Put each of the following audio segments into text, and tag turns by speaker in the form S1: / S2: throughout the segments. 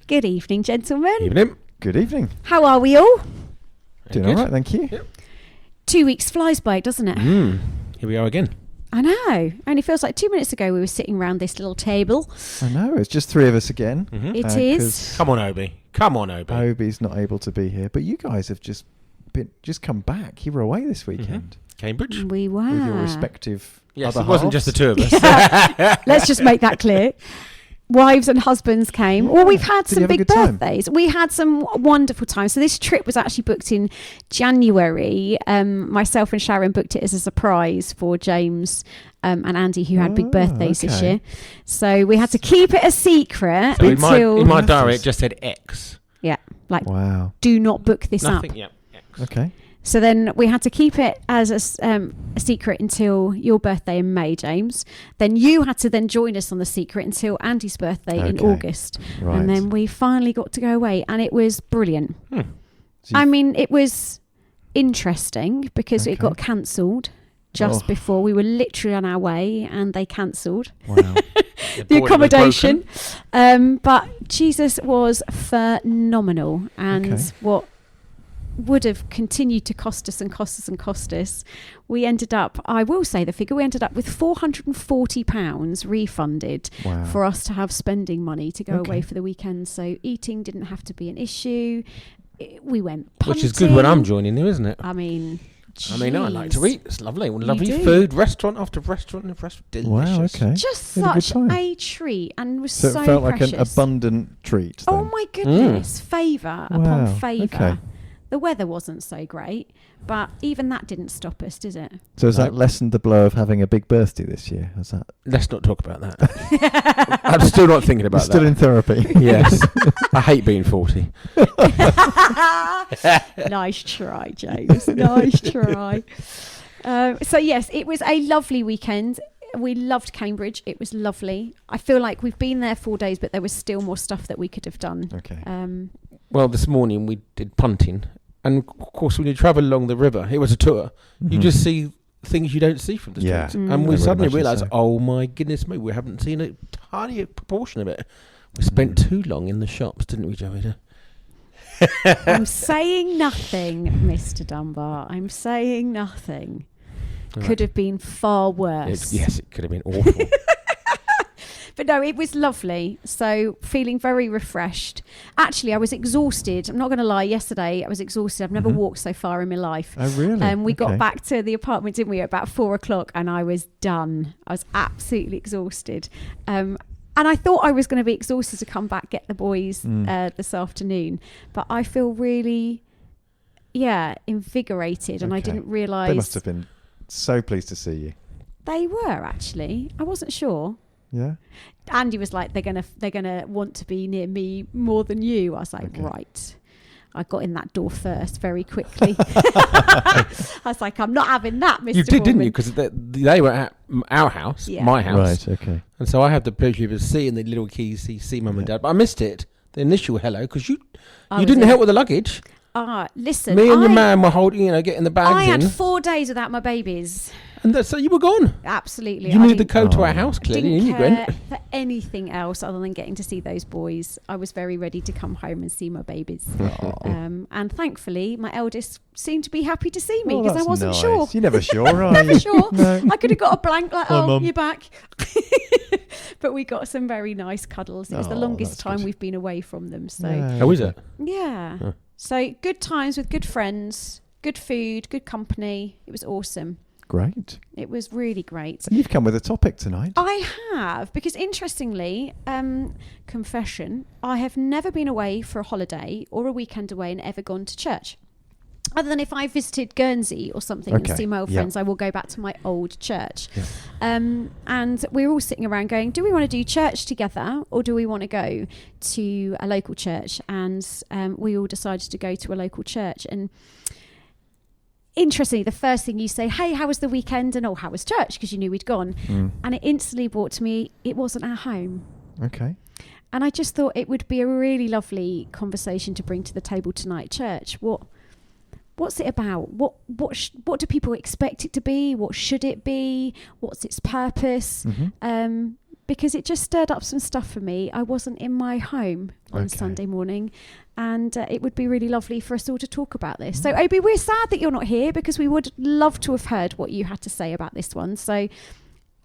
S1: Good evening, gentlemen.
S2: Evening.
S3: Good evening.
S1: How are we all?
S3: Doing all right, thank you.
S2: Yep.
S1: 2 weeks flies by, doesn't it?
S2: Here we are again.
S1: I know. Only feels like 2 minutes ago we were sitting around this little table.
S3: I know, it's just three of us again.
S2: Mm-hmm.
S1: It is.
S2: Come on, Obi.
S3: Obi's not able to be here, but you guys have just come back. You were away this weekend.
S2: Cambridge.
S1: We were.
S3: With your respective
S2: Yes,
S3: other
S2: it wasn't
S3: halves.
S2: just the two of us.
S1: Let's just make that clear. Wives and husbands came. Well, we've had
S3: Did you
S1: some
S3: have a
S1: big
S3: good time?
S1: birthdays. We had some wonderful times. So this trip was actually booked in January. Myself and Sharon booked it as a surprise for James and Andy, who had big birthdays this
S3: okay.
S1: year. So we had to keep it a secret
S2: So
S1: until...
S2: in my diary, it just said X.
S1: Yeah, like,
S3: Wow.
S1: do not book this
S2: Nothing.
S1: up.
S2: Yeah. X.
S3: Okay.
S1: So then we had to keep it as a secret until your birthday in May, James. Then you had to then join us on the secret until Andy's birthday in
S3: Okay.
S1: August.
S3: Right.
S1: And then we finally got to go away, and it was brilliant.
S3: So
S1: I mean, it was interesting because it
S3: Okay.
S1: got cancelled just
S3: Oh.
S1: before we were literally on our way, and they cancelled
S3: wow.
S1: the accommodation. But Jesus was phenomenal, and
S3: Okay.
S1: what would have continued to cost us, we ended up, I will say the figure, we ended up with £440 refunded
S3: Wow.
S1: for us to have spending money to go
S3: Okay.
S1: away for the weekend. So eating didn't have to be an issue. We went punting.
S2: Which is good when I'm joining you, isn't it?
S1: I mean,
S2: I like to
S1: jeez.
S2: eat. It's lovely. Lovely
S1: do.
S2: food, restaurant after restaurant and restaurant. Delicious.
S3: Wow, okay.
S1: Just
S3: You had a good
S1: such
S3: time.
S1: a treat, and was
S3: So
S1: so
S3: it felt
S1: precious.
S3: like an abundant treat then.
S1: Oh my goodness, favour upon
S3: Wow,
S1: favour.
S3: okay.
S1: The weather wasn't so great, but even that didn't stop us, did it?
S3: So has
S2: No.
S3: that lessened the blow of having a big birthday this year? Has that...
S2: Let's not talk about that. I'm still not thinking
S3: You're
S2: about
S3: still
S2: that.
S3: in therapy.
S2: Yes. I hate being 40.
S1: Nice try, James. Nice try. So yes, it was a lovely weekend. We loved Cambridge. It was lovely. I feel like we've been there 4 days, but there was still more stuff that we could have done.
S3: Okay.
S2: Well, this morning we did punting. And of course, when you travel along the river, it was a tour, you just see things you don't see from the
S3: Yeah.
S2: streets.
S1: Mm.
S2: And
S3: I
S2: we
S3: would
S2: suddenly
S3: imagine
S2: realised,
S3: so.
S2: oh my goodness me, we haven't seen a tiny proportion of it. We spent too long in the shops, didn't we, Joey?
S1: I'm saying nothing, Mr. Dunbar. I'm saying nothing.
S2: Right.
S1: Could have been far worse.
S2: Yes, it could have been awful.
S1: But no, it was lovely. So feeling very refreshed. Actually, I was exhausted. I'm not going to lie. Yesterday, I was exhausted. I've never walked so far in my life.
S3: Oh, really?
S1: We got
S3: Okay.
S1: back to the apartment, didn't we, at about 4:00, and I was done. I was absolutely exhausted. And I thought I was going to be exhausted to come back, get the boys this afternoon. But I feel really, invigorated. And I
S3: Okay.
S1: didn't realise...
S3: They must have been so pleased to see you.
S1: They were, actually. I wasn't sure.
S3: Yeah?
S1: Andy was like, they're gonna want to be near me more than you. I was like,
S3: Okay.
S1: right. I got in that door first very quickly. I was like, I'm not having that, Mr.
S2: You did, didn't
S1: Morgan.
S2: you? Because they were at our house,
S1: Yeah.
S2: my house.
S3: Right, okay.
S2: And so I had the pleasure of seeing the little keys, see mum and dad. But I missed it, the initial hello, because you
S1: was
S2: didn't
S1: in-
S2: help with the luggage.
S1: Listen,
S2: Me and your man were holding, getting the bags
S1: I
S2: in.
S1: had 4 days without my babies.
S2: And so you were gone.
S1: Absolutely.
S2: You
S1: I
S2: needed the
S1: didn't-
S2: code to our
S3: Oh.
S2: house, clearly,
S1: didn't
S2: didn't you,
S1: care
S2: Gwen?
S1: for anything else other than getting to see those boys. I was very ready to come home and see my babies. And thancefully, my eldest seemed to be happy to see me
S3: Oh,
S1: because I
S3: that's
S1: wasn't
S3: nice.
S1: sure.
S3: You're never sure, are
S1: Never
S3: you?
S1: sure.
S3: No.
S1: I could have got a blank like,
S3: Hi,
S1: oh,
S3: Mum.
S1: you're back. But we got some very nice cuddles. It was the
S3: Oh,
S1: longest
S3: that's
S1: time
S3: good.
S1: we've been away from them. So,
S3: Yeah,
S2: How is
S3: okay.
S2: it?
S1: yeah.
S2: Huh.
S1: So good times with good friends, good food, good company. It was awesome.
S3: Great.
S1: It was really great.
S3: And you've come with a topic tonight.
S1: I have, because interestingly, confession, I have never been away for a holiday or a weekend away and ever gone to church. Other than if I visited Guernsey or something
S3: Okay,
S1: and see my old
S3: yeah.
S1: friends, I will go back to my old church.
S3: Yeah.
S1: And we're all sitting around going, do we want to do church together or do we want to go to a local church? And we all decided to go to a local church. And interestingly, the first thing you say, hey, how was the weekend? And how was church? Because you knew we'd gone. And it instantly brought to me, it wasn't our home.
S3: Okay.
S1: And I just thought it would be a really lovely conversation to bring to the table tonight. Church, what's it about? What do people expect it to be? What should it be? What's its purpose? because it just stirred up some stuff for me. I wasn't in my home on Sunday morning, and it would be really lovely for us all to talk about this. So, Obi, we're sad that you're not here because we would love to have heard what you had to say about this one. So,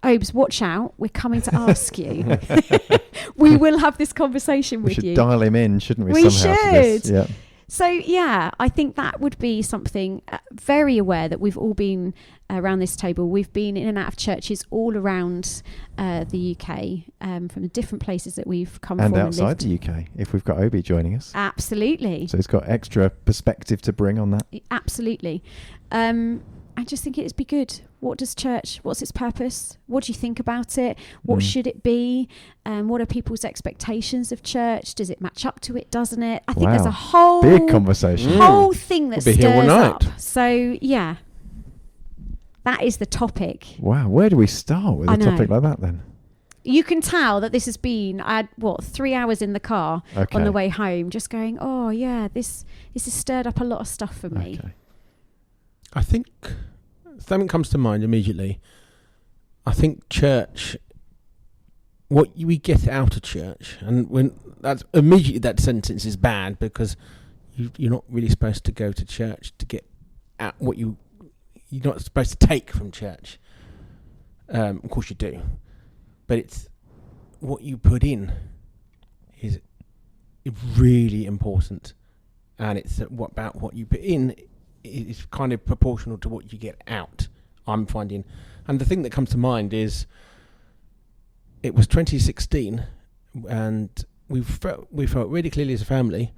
S1: Obes, watch out. We're coming to ask you. We will have this conversation with you.
S3: We should dial him in, shouldn't we?
S1: We
S3: somehow to this?
S1: should.
S3: Yeah.
S1: So, yeah, I think that would be something very aware that we've all been around this table. We've been in and out of churches all around the UK from the different places that we've come
S3: And
S1: from.
S3: outside the UK, if we've got Obi joining us.
S1: Absolutely.
S3: So he's got extra perspective to bring on that.
S1: Absolutely. I just think it'd be good. What does church, what's its purpose? What do you think about it? What should it be? What are people's expectations of church? Does it match up to it? Doesn't it? I think there's a whole
S3: big conversation.
S1: Whole thing that
S2: We'll be here all
S1: stirs
S2: night.
S1: up. So, yeah. That is the topic.
S3: Wow, where do we start with
S1: I
S3: a
S1: know.
S3: topic like that then?
S1: You can tell that this has been, I had, 3 hours in the car on the way home, just going, oh, yeah, this has stirred up a lot of stuff for me.
S3: Okay.
S2: I think something comes to mind immediately. I think church, what we get out of church, and when that's immediately that sentence is bad because you're not really supposed to go to church to get at what you're not supposed to take from church. Of course you do, but it's what you put in is really important, and it's about what you put in is kind of proportional to what you get out, I'm finding. And the thing that comes to mind is it was 2016 and we felt really clearly as a family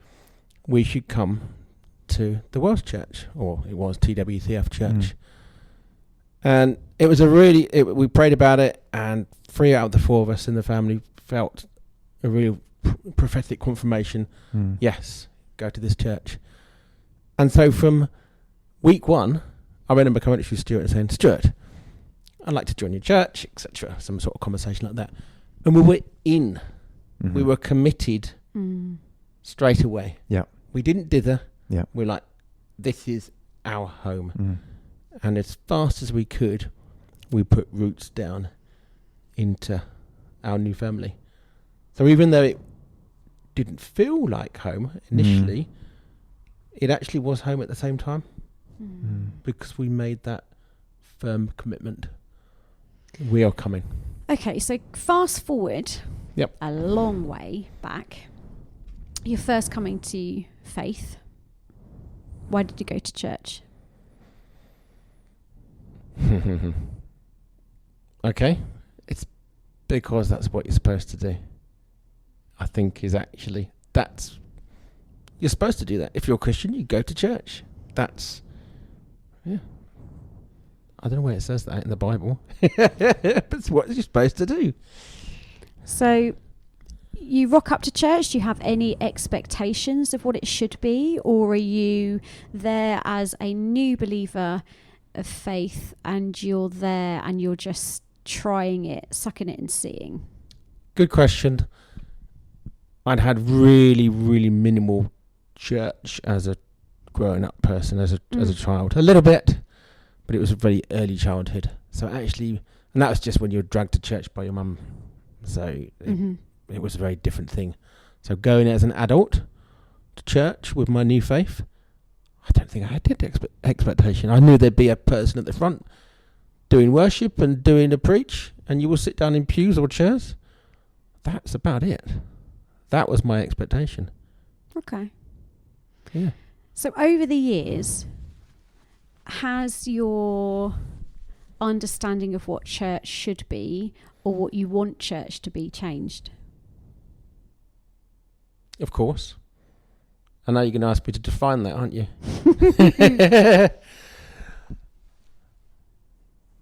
S2: we should come to the Welsh Church, or it was TWCF Church. And it was we prayed about it, and 3 out of the 4 of us in the family felt a real prophetic confirmation. Yes, go to this church. And so from week 1, I remember coming to Stuart and saying, Stuart, I'd like to join your church, etc. Some sort of conversation like that. And we were in.
S3: Mm-hmm.
S2: We were committed straight away.
S3: Yeah.
S2: We didn't dither.
S3: Yeah.
S2: We're like, this is our home. And as fast as we could, we put roots down into our new family. So even though it didn't feel like home initially, it actually was home at the same time. Because we made that firm commitment. We are coming.
S1: Okay, so fast forward a long way back. You're first coming to faith. Why did you go to church?
S2: Okay. It's because that's what you're supposed to do. I think is actually, you're supposed to do that. If you're a Christian, you go to church. That's, I don't know where it says that in the Bible. But it's what you're supposed to do.
S1: So you rock up to church. Do you have any expectations of what it should be? Or are you there as a new believer of faith and you're there and you're just trying it, sucking it and seeing?
S2: Good question. I'd had really, really minimal church as a growing up person, as a child. A little bit, but it was a very early childhood. So actually, and that was just when you were dragged to church by your mum. So it was a very different thing. So going as an adult to church with my new faith, I don't think I had that expectation. I knew there'd be a person at the front doing worship and doing a preach, and you will sit down in pews or chairs. That's about it. That was my expectation.
S1: Okay.
S2: Yeah.
S1: So over the years, has your understanding of what church should be or what you want church to be changed?
S2: Of course. I know you're going to ask me to define that, aren't you?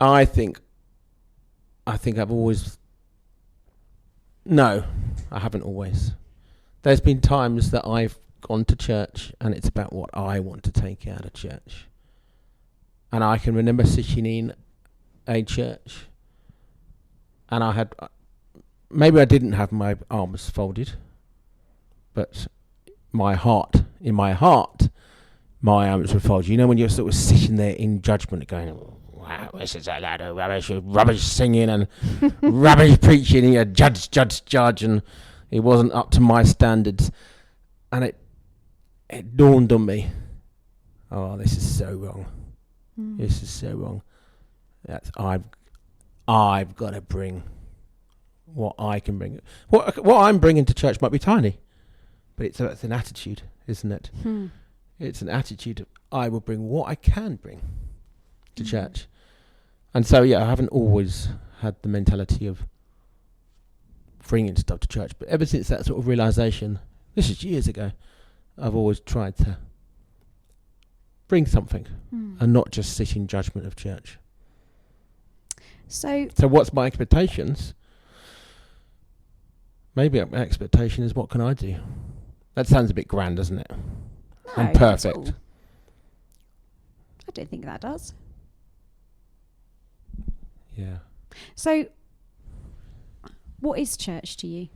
S2: I think I've always... No, I haven't always. There's been times that I've gone to church and it's about what I want to take out of church. And I can remember sitting in a church and I had... Maybe I didn't have my arms folded, but in my heart, my arms were folded. You know when you're sort of sitting there in judgment going, wow, this is a load of rubbish singing and rubbish preaching, judge, and it wasn't up to my standards. And it dawned on me, oh, this is so wrong. This is so wrong. I've got to bring what I can bring. What I'm bringing to church might be tiny, but it's an attitude, isn't it? It's an attitude of, I will bring what I can bring to church. And so, I haven't always had the mentality of bringing stuff to church, but ever since that sort of realisation, this is years ago, I've always tried to bring something and not just sit in judgment of church.
S1: So
S2: what's my expectations? Maybe my expectation is, what can I do? That sounds a bit grand, doesn't it?
S1: no,
S2: And
S1: not at
S2: perfect.
S1: all. I don't think that does.
S2: Yeah.
S1: So, what is church to you?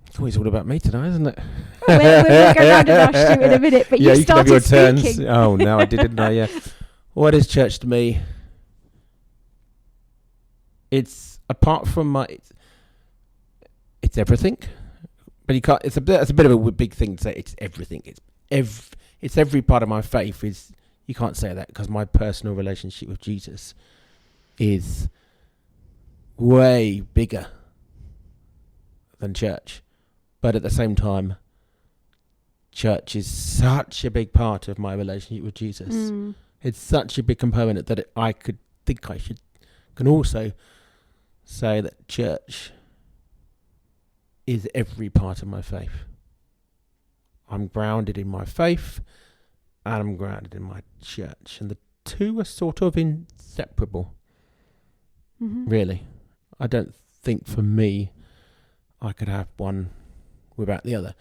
S2: It's always all about me today, isn't it?
S1: We'll go round and rush you in a minute, but you
S2: can have your
S1: started
S2: turns.
S1: speaking.
S2: Oh, no, I didn't. Yeah. What is church to me? It's apart from my. It's everything, but you can't. It's a bit of a big thing to say. It's everything. It's every part of my faith. You can't say that, because my personal relationship with Jesus is way bigger than church. But at the same time, church is such a big part of my relationship with Jesus. It's such a big component that I can also say that church is every part of my faith. I'm grounded in my faith and I'm grounded in my church. And the two are sort of inseparable, really. I don't think for me I could have one without the other.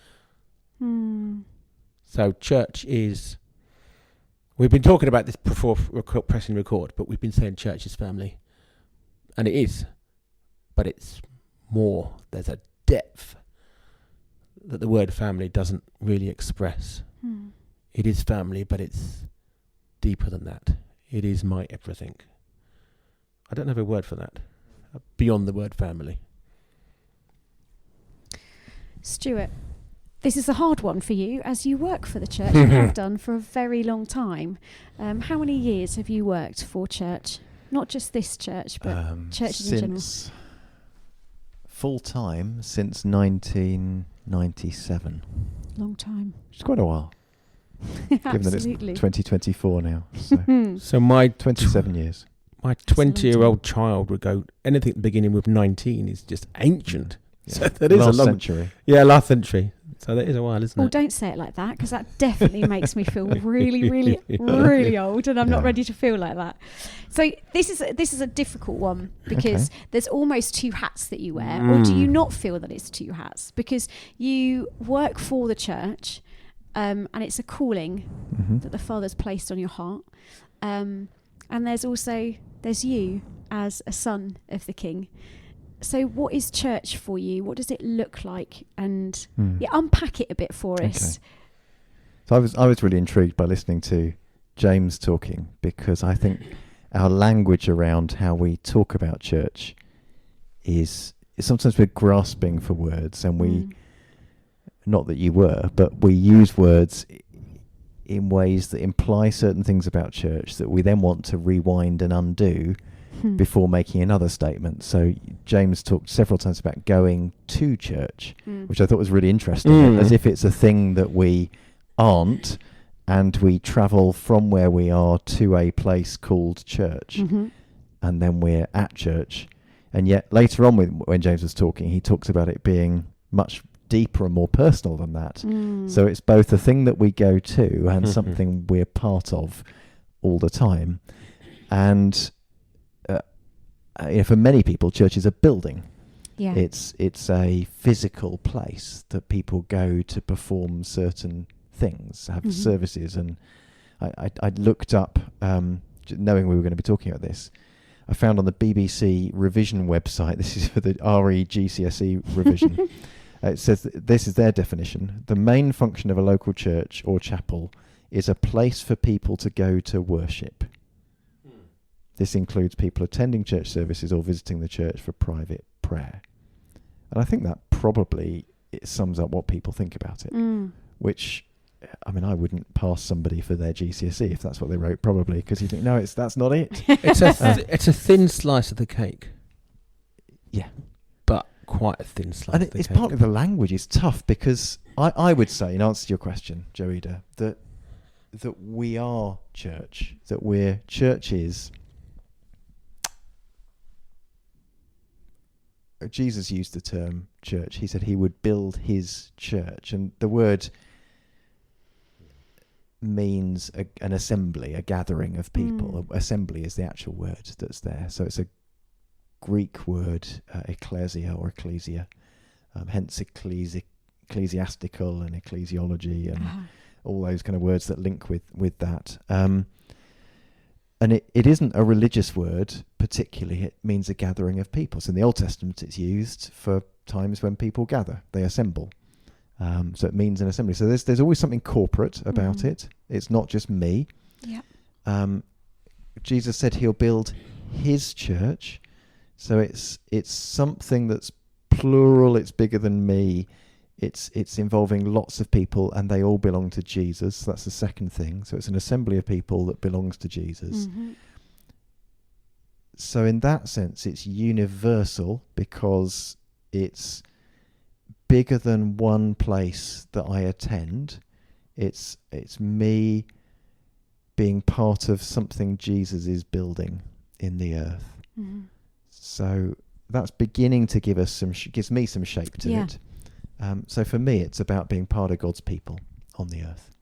S2: So church is... We've been talking about this before pressing record, but we've been saying church is family. And it is. But it's more. There's a depth that the word family doesn't really express. It is family, but it's deeper than that. It is my everything. I don't have a word for that. Beyond the word family.
S1: Stuart, this is a hard one for you, as you work for the church and have done for a very long time. How many years have you worked for church? Not just this church, but churches in general.
S3: Full time since 1997.
S1: Long time.
S3: It's quite a while, given that it's
S1: Absolutely.
S3: 2024 now. So
S2: So my
S3: 27 yeyears.
S2: my 20-year-old child would go, anything beginning with 19 is just ancient. So that is
S3: Last
S2: a long
S3: century.
S2: Yeah, last century. So that is a while, isn't
S1: Oh,
S2: it?
S1: don't say it like that, because that definitely makes me feel really, really, really old, and I'm not
S3: Yeah.
S1: ready to feel like that. So this is a difficult one, because there's almost two hats that you wear, or do you not feel that it's two hats? Because you work for the church, and it's a calling that the Father's placed on your heart, and there's you as a son of the King. So what is church for you? What does it look like? And unpack it a bit for us.
S3: So I was really intrigued by listening to James talking, because I think our language around how we talk about church is sometimes we're grasping for words, and we, not that you were, but we use words in ways that imply certain things about church that we then want to rewind and undo before making another statement. So James talked several times about going to church, which I thought was really interesting, as if it's a thing that we aren't, and we travel from where we are to a place called church, and then we're at church. And yet later on, when James was talking, he talks about it being much deeper and more personal than that. So it's both a thing that we go to and something we're part of all the time. And for many people, church is a building.
S1: Yeah.
S3: It's a physical place that people go to perform certain things, have services. And I looked up, knowing we were going to be talking about this, I found on the BBC revision website, this is for the RE GCSE revision, it says this is their definition: the main function of a local church or chapel is a place for people to go to worship. This includes people attending church services or visiting the church for private prayer. And I think that probably it sums up what people think about it, which, I mean, I wouldn't pass somebody for their GCSE if that's what they wrote, probably, because you think, no, that's not it.
S2: It's a thin slice of the cake.
S3: Yeah.
S2: But quite a thin slice
S3: And
S2: of the
S3: it's
S2: cake.
S3: partly the language is tough, because I would say, in answer to your question, Joida, that we are church, that we're churches. Jesus used the term church. He said he would build his church, and the word means an assembly, a gathering of people. Assembly is the actual word that's there. So it's a Greek word, ecclesia or ecclesia, hence ecclesiastical and ecclesiology and all those kind of words that link with that. And it isn't a religious word particularly. It means a gathering of people. So in the Old Testament, it's used for times when people gather, they assemble. So it means an assembly. So there's always something corporate about it. It's not just me.
S1: Yeah.
S3: Jesus said he'll build his church. So it's something that's plural. It's bigger than me. It's involving lots of people, and they all belong to Jesus. So that's the second thing. So it's an assembly of people that belongs to Jesus. So in that sense, it's universal because it's bigger than one place that I attend. It's me being part of something Jesus is building in the earth. So that's beginning to give us gives me some shape to it. So for me, it's about being part of God's people on the earth,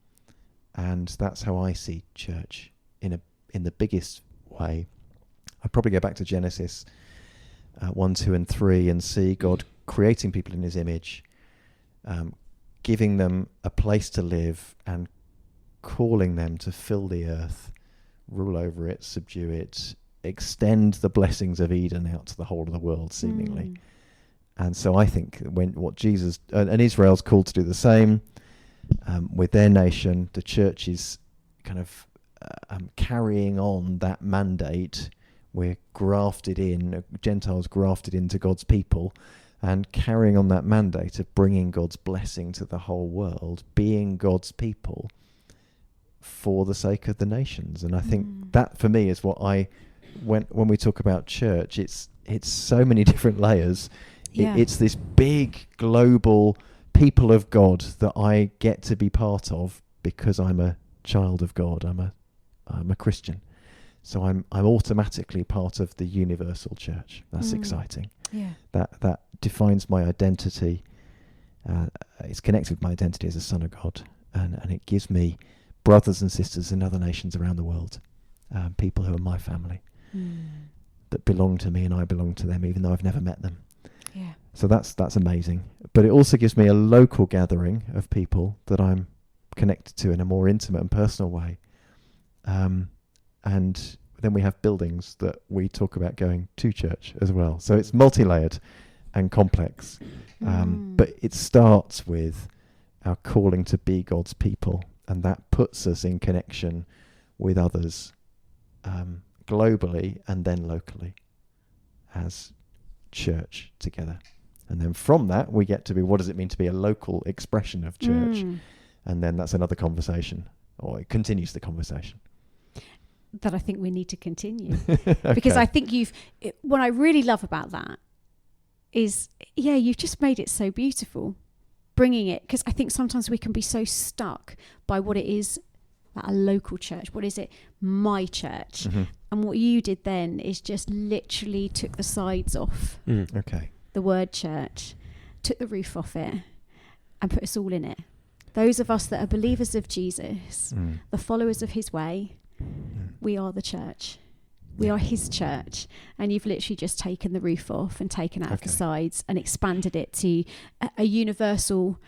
S3: and that's how I see church in the biggest way. I'd probably go back to Genesis 1, 2, and 3 and see God creating people in his image, giving them a place to live and calling them to fill the earth, rule over it, subdue it, extend the blessings of Eden out to the whole of the world, seemingly. And so I think what Jesus and Israel's called to do the same with their nation, the church is kind of carrying on that mandate. We're grafted in, Gentiles grafted into God's people, and carrying on that mandate of bringing God's blessing to the whole world, being God's people for the sake of the nations. And I think that for me is what when we talk about church, it's so many different layers. It's this big global people of God that I get to be part of because I'm a child of God. I'm a Christian, so I'm automatically part of the universal church. That's exciting. That defines my identity. It's connected with my identity as a son of God, and it gives me brothers and sisters in other nations around the world, people who are my family, that belong to me and I belong to them, even though I've never met them. So that's amazing. But it also gives me a local gathering of people that I'm connected to in a more intimate and personal way. And then we have buildings that we talk about going to church as well. So it's multi-layered and complex. But it starts with our calling to be God's people, and that puts us in connection with others globally and then locally as church together. And then from that we get to be, what does it mean to be a local expression of church? And then that's another conversation, or it continues the conversation
S1: that I think we need to continue. Because I think what I really love about that is you've just made it so beautiful, bringing it, because I think sometimes we can be so stuck by what it is at a local church. What is it? My church. And what you did then is just literally took the sides off the word church, took the roof off it, and put us all in it. Those of us that are believers of Jesus, the followers of his way, we are the church. We are his church. And you've literally just taken the roof off and taken out the sides and expanded it to a universal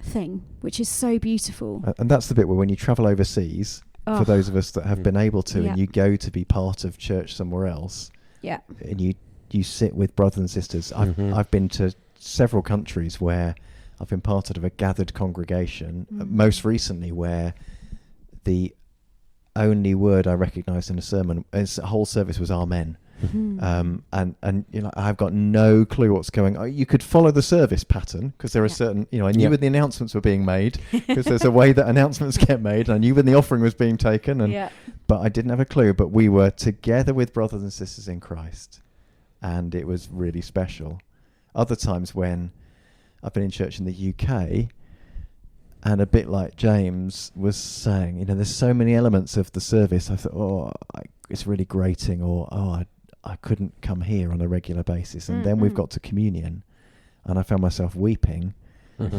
S1: thing, which is so beautiful.
S3: And that's the bit where when you travel overseas, for those of us that have been able to, and you go to be part of church somewhere else, and you sit with brothers and sisters. I've been to several countries where I've been part of a gathered congregation, most recently where the only word I recognised in a sermon, the whole service was Amen.
S1: Mm.
S3: And you know, I've got no clue what's going on. You could follow the service pattern because there are certain, you know, I knew when the announcements were being made because there's a way that announcements get made. And I knew when the offering was being taken, and but I didn't have a clue. But we were together with brothers and sisters in Christ, and it was really special. Other times when I've been in church in the UK, and a bit like James was saying, you know, there's so many elements of the service. I thought, it's really grating, or I couldn't come here on a regular basis. And then we've got to communion, and I found myself weeping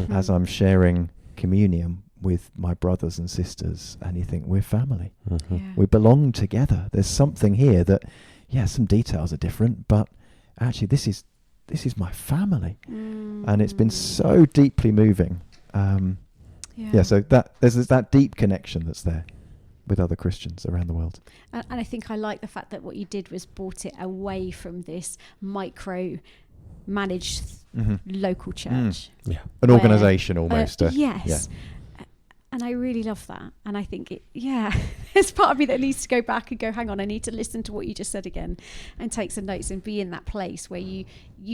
S3: as I'm sharing communion with my brothers and sisters. And you think, we're family. We belong together. There's something here that, some details are different, but actually this is my family. And it's been so deeply moving. So that there's that deep connection that's there with other Christians around the world.
S1: And I think I like the fact that what you did was brought it away from this micro managed local church.
S3: An organisation almost.
S1: Yes. And I really love that. And I think there's part of me that needs to go back and go, hang on, I need to listen to what you just said again and take some notes and be in that place where you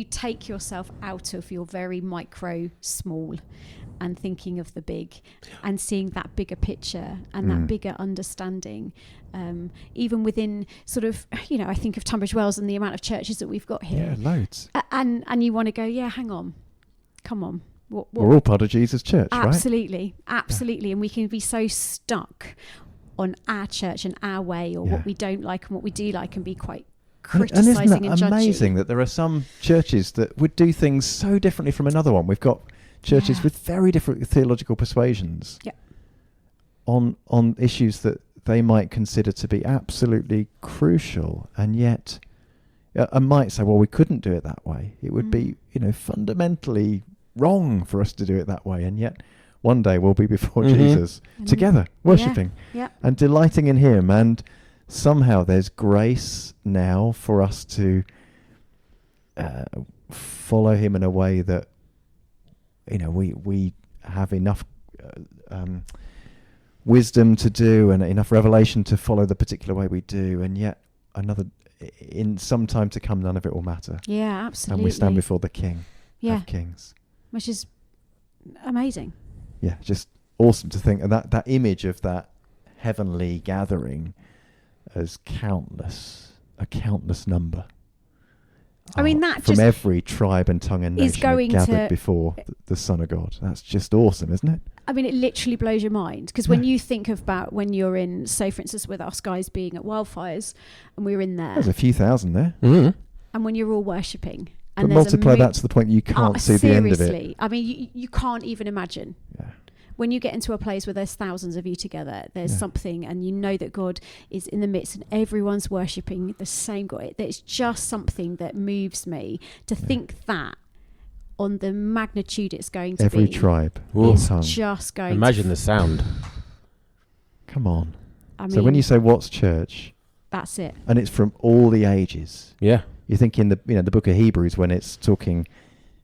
S1: take yourself out of your very micro small and thinking of the big and seeing that bigger picture and that bigger understanding. Even within sort of, you know, I think of Tunbridge Wells and the amount of churches that we've got here.
S3: Yeah, loads.
S1: And you want to go, hang on, come on. What,
S3: we're all part of Jesus' church,
S1: absolutely, right? Absolutely. And we can be so stuck on our church and our way, or what we don't like and what we do like, and be quite criticising and judging.
S3: Amazing that there are some churches that would do things so differently from another one. We've got churches with very different theological persuasions on issues that they might consider to be absolutely crucial, and yet I might say, well, we couldn't do it that way. It would be, you know, fundamentally wrong for us to do it that way, and yet one day we'll be before Jesus together, worshipping and delighting in him. And somehow there's grace now for us to follow him in a way that, you know, we have enough wisdom to do and enough revelation to follow the particular way we do, and yet in some time to come, none of it will matter.
S1: Absolutely.
S3: And we stand before the King of Kings,
S1: which is amazing.
S3: Just awesome to think. And that image of that heavenly gathering as a countless number.
S1: I mean, that
S3: from
S1: just
S3: every tribe and tongue and nation gathered before the Son of God. That's just awesome, isn't it?
S1: I mean, it literally blows your mind, because when you think about when you're in, say, for instance, with us guys being at Wildfires, and we were in there.
S3: There's a few thousand there.
S1: And when you're all worshipping.
S3: And multiply that to the point you can't see the end of it.
S1: I mean, you can't even imagine. When you get into a place where there's thousands of you together, there's something, and you know that God is in the midst and everyone's worshipping the same God. There's just something that moves me to think that on the magnitude it's going to
S3: every
S1: be.
S3: Tribe.
S1: It's just going
S2: Imagine the sound.
S3: Come on.
S1: I mean,
S3: so when you say what's church,
S1: that's it.
S3: And it's from all the ages.
S2: Yeah.
S3: You think in the book of Hebrews, when it's talking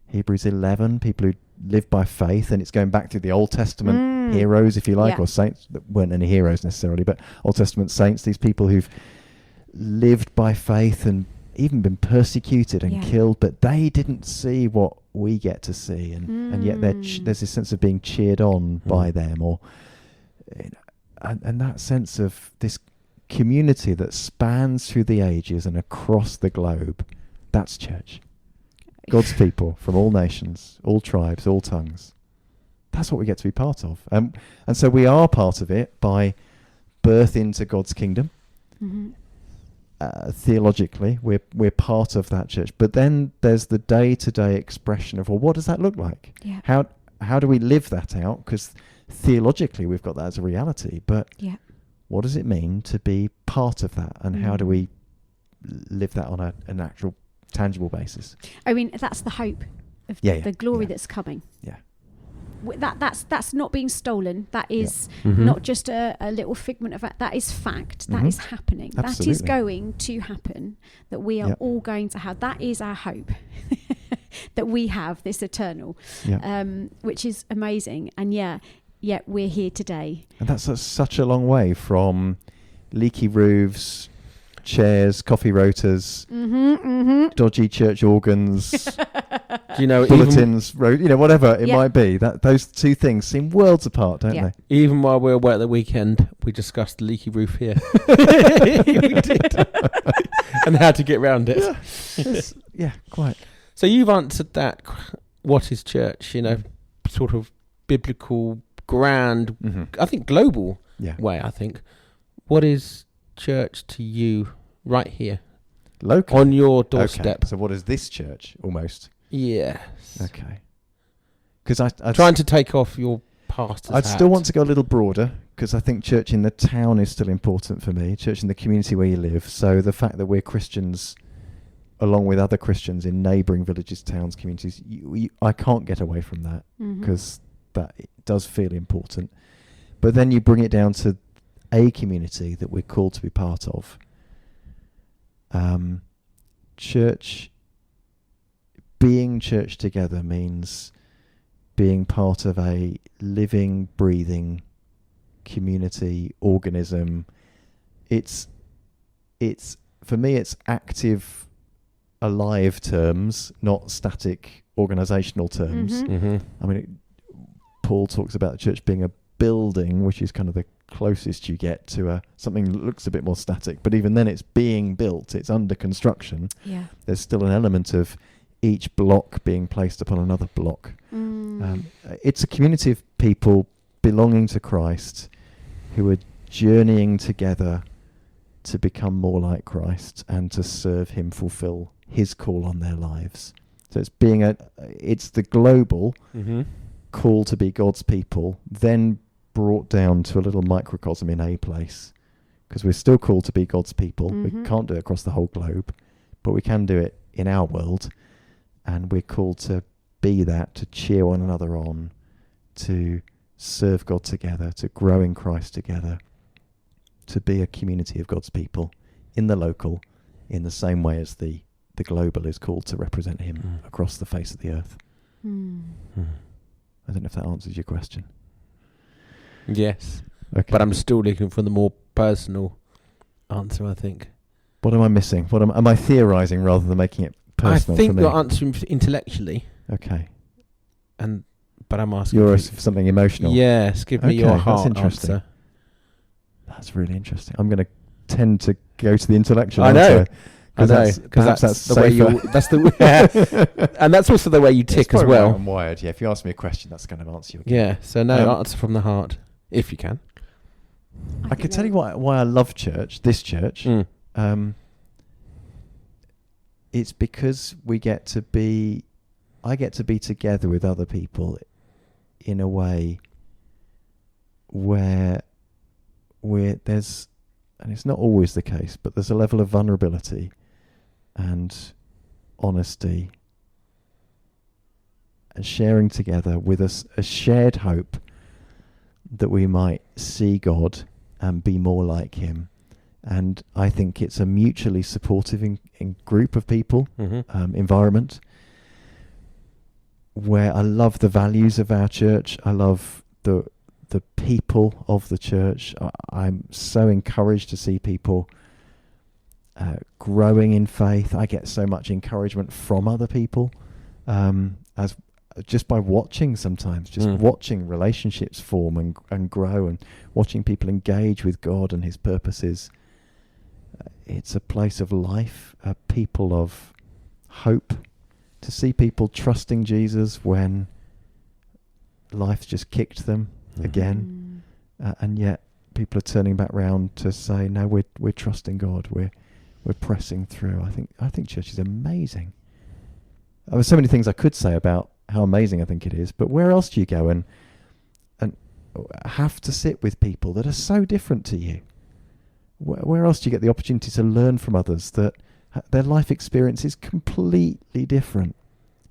S3: Hebrews 11, people who live by faith, and it's going back to the Old Testament heroes, if you like, or saints that weren't any heroes necessarily, but Old Testament saints, these people who've lived by faith and even been persecuted and killed, but they didn't see what we get to see, and yet there's this sense of being cheered on by them, or and that sense of this community that spans through the ages and across the globe. That's church. God's people from all nations, all tribes, all tongues. That's what we get to be part of. And so we are part of it by birth into God's kingdom. Theologically, we're part of that church. But then there's the day-to-day expression of, well, what does that look like? How do we live that out? Because theologically we've got that as a reality. But what does it mean to be part of that? And how do we live that on an actual tangible basis? I mean,
S1: that's the hope of the glory that's coming. That's not being stolen. That is not just a little figment of that is fact. That is happening.
S3: Absolutely.
S1: That is going to happen. That we are all going to have. That is our hope. That we have this eternal, which is amazing. And yet we're here today.
S3: And that's such a long way from leaky roofs, chairs, coffee rotors, dodgy church organs,
S2: Do you know,
S3: bulletins, whatever it
S1: Yeah.
S3: might be. That those two things seem worlds apart, don't
S1: Yeah.
S3: they?
S2: even while we were away at the weekend, we discussed the leaky roof here. We did. And how to get round it.
S3: Yeah, quite.
S2: So you've answered that. What is church? Sort of biblical, grand, I think global
S3: Yeah.
S2: way, I think. What is church to you right here
S3: Local.
S2: on your
S3: Okay.
S2: doorstep?
S3: So what is this church almost?
S2: Yes.
S3: Okay. Because I
S2: Trying to take off your pastor's
S3: I'd
S2: hat.
S3: still want to go a little broader, because I think church in the town is still important for me, church in the community where you live. So the fact that we're Christians along with other Christians in neighbouring villages, towns, communities, I can't get away from that, because that it does feel important. But then you bring it down to a community that we're called to be part of. Church, being church together means being part of a living, breathing community organism. It's for me, it's active, alive terms, not static organisational terms. I mean, Paul talks about the church being a building, which is kind of the closest you get to something that looks a bit more static. But even then, it's being built. It's under construction.
S1: Yeah.
S3: There's still an element of each block being placed upon another block. It's a community of people belonging to Christ who are journeying together to become more like Christ and to serve him, fulfill his call on their lives. So it's the global call to be God's people, then brought down to a little microcosm in a place, because we're still called to be God's people. We can't do it across the whole globe, but we can do it in our world, and we're called to be that, to cheer one another on, to serve God together, to grow in Christ together, to be a community of God's people in the local, in the same way as the global is called to represent him across the face of the earth. I don't know if that answers your question.
S2: Yes.
S3: Okay.
S2: But I'm still looking for the more personal answer, I think.
S3: What am I missing? Am I theorising rather than making it personal?
S2: I think
S3: for me?
S2: you're answering intellectually,
S3: Okay.
S2: but I'm asking
S3: You're
S2: for
S3: something emotional.
S2: Yes, give me your
S3: Okay, that's
S2: heart
S3: interesting.
S2: answer.
S3: That's really interesting. I'm going to tend to go to the intellectual
S2: I know.
S3: answer. Because
S2: that's the way you. That's the and that's also the way you tick as well.
S3: I'm wired. Yeah, if you ask me a question, that's going to answer you.
S2: Yeah. So no, answer from the heart, if you can.
S3: I could tell you why I love church. This church. It's because I get to be together with other people in a way where there's, and it's not always the case, but there's a level of vulnerability and honesty and sharing together with us a shared hope that we might see God and be more like him. And I think it's a mutually supportive in group of people, environment, where I love the values of our church. I love the people of the church. I'm so encouraged to see people growing in faith. I get so much encouragement from other people, as just by watching sometimes, watching relationships form and grow, and watching people engage with God and his purposes. It's a place of life, a people of hope, to see people trusting Jesus when life's just kicked them again, and yet people are turning back round to say, no, we're trusting God, we're pressing through. I think church is amazing. There are so many things I could say about how amazing I think it is, but where else do you go and have to sit with people that are so different to you? Where else do you get the opportunity to learn from others that their life experience is completely different?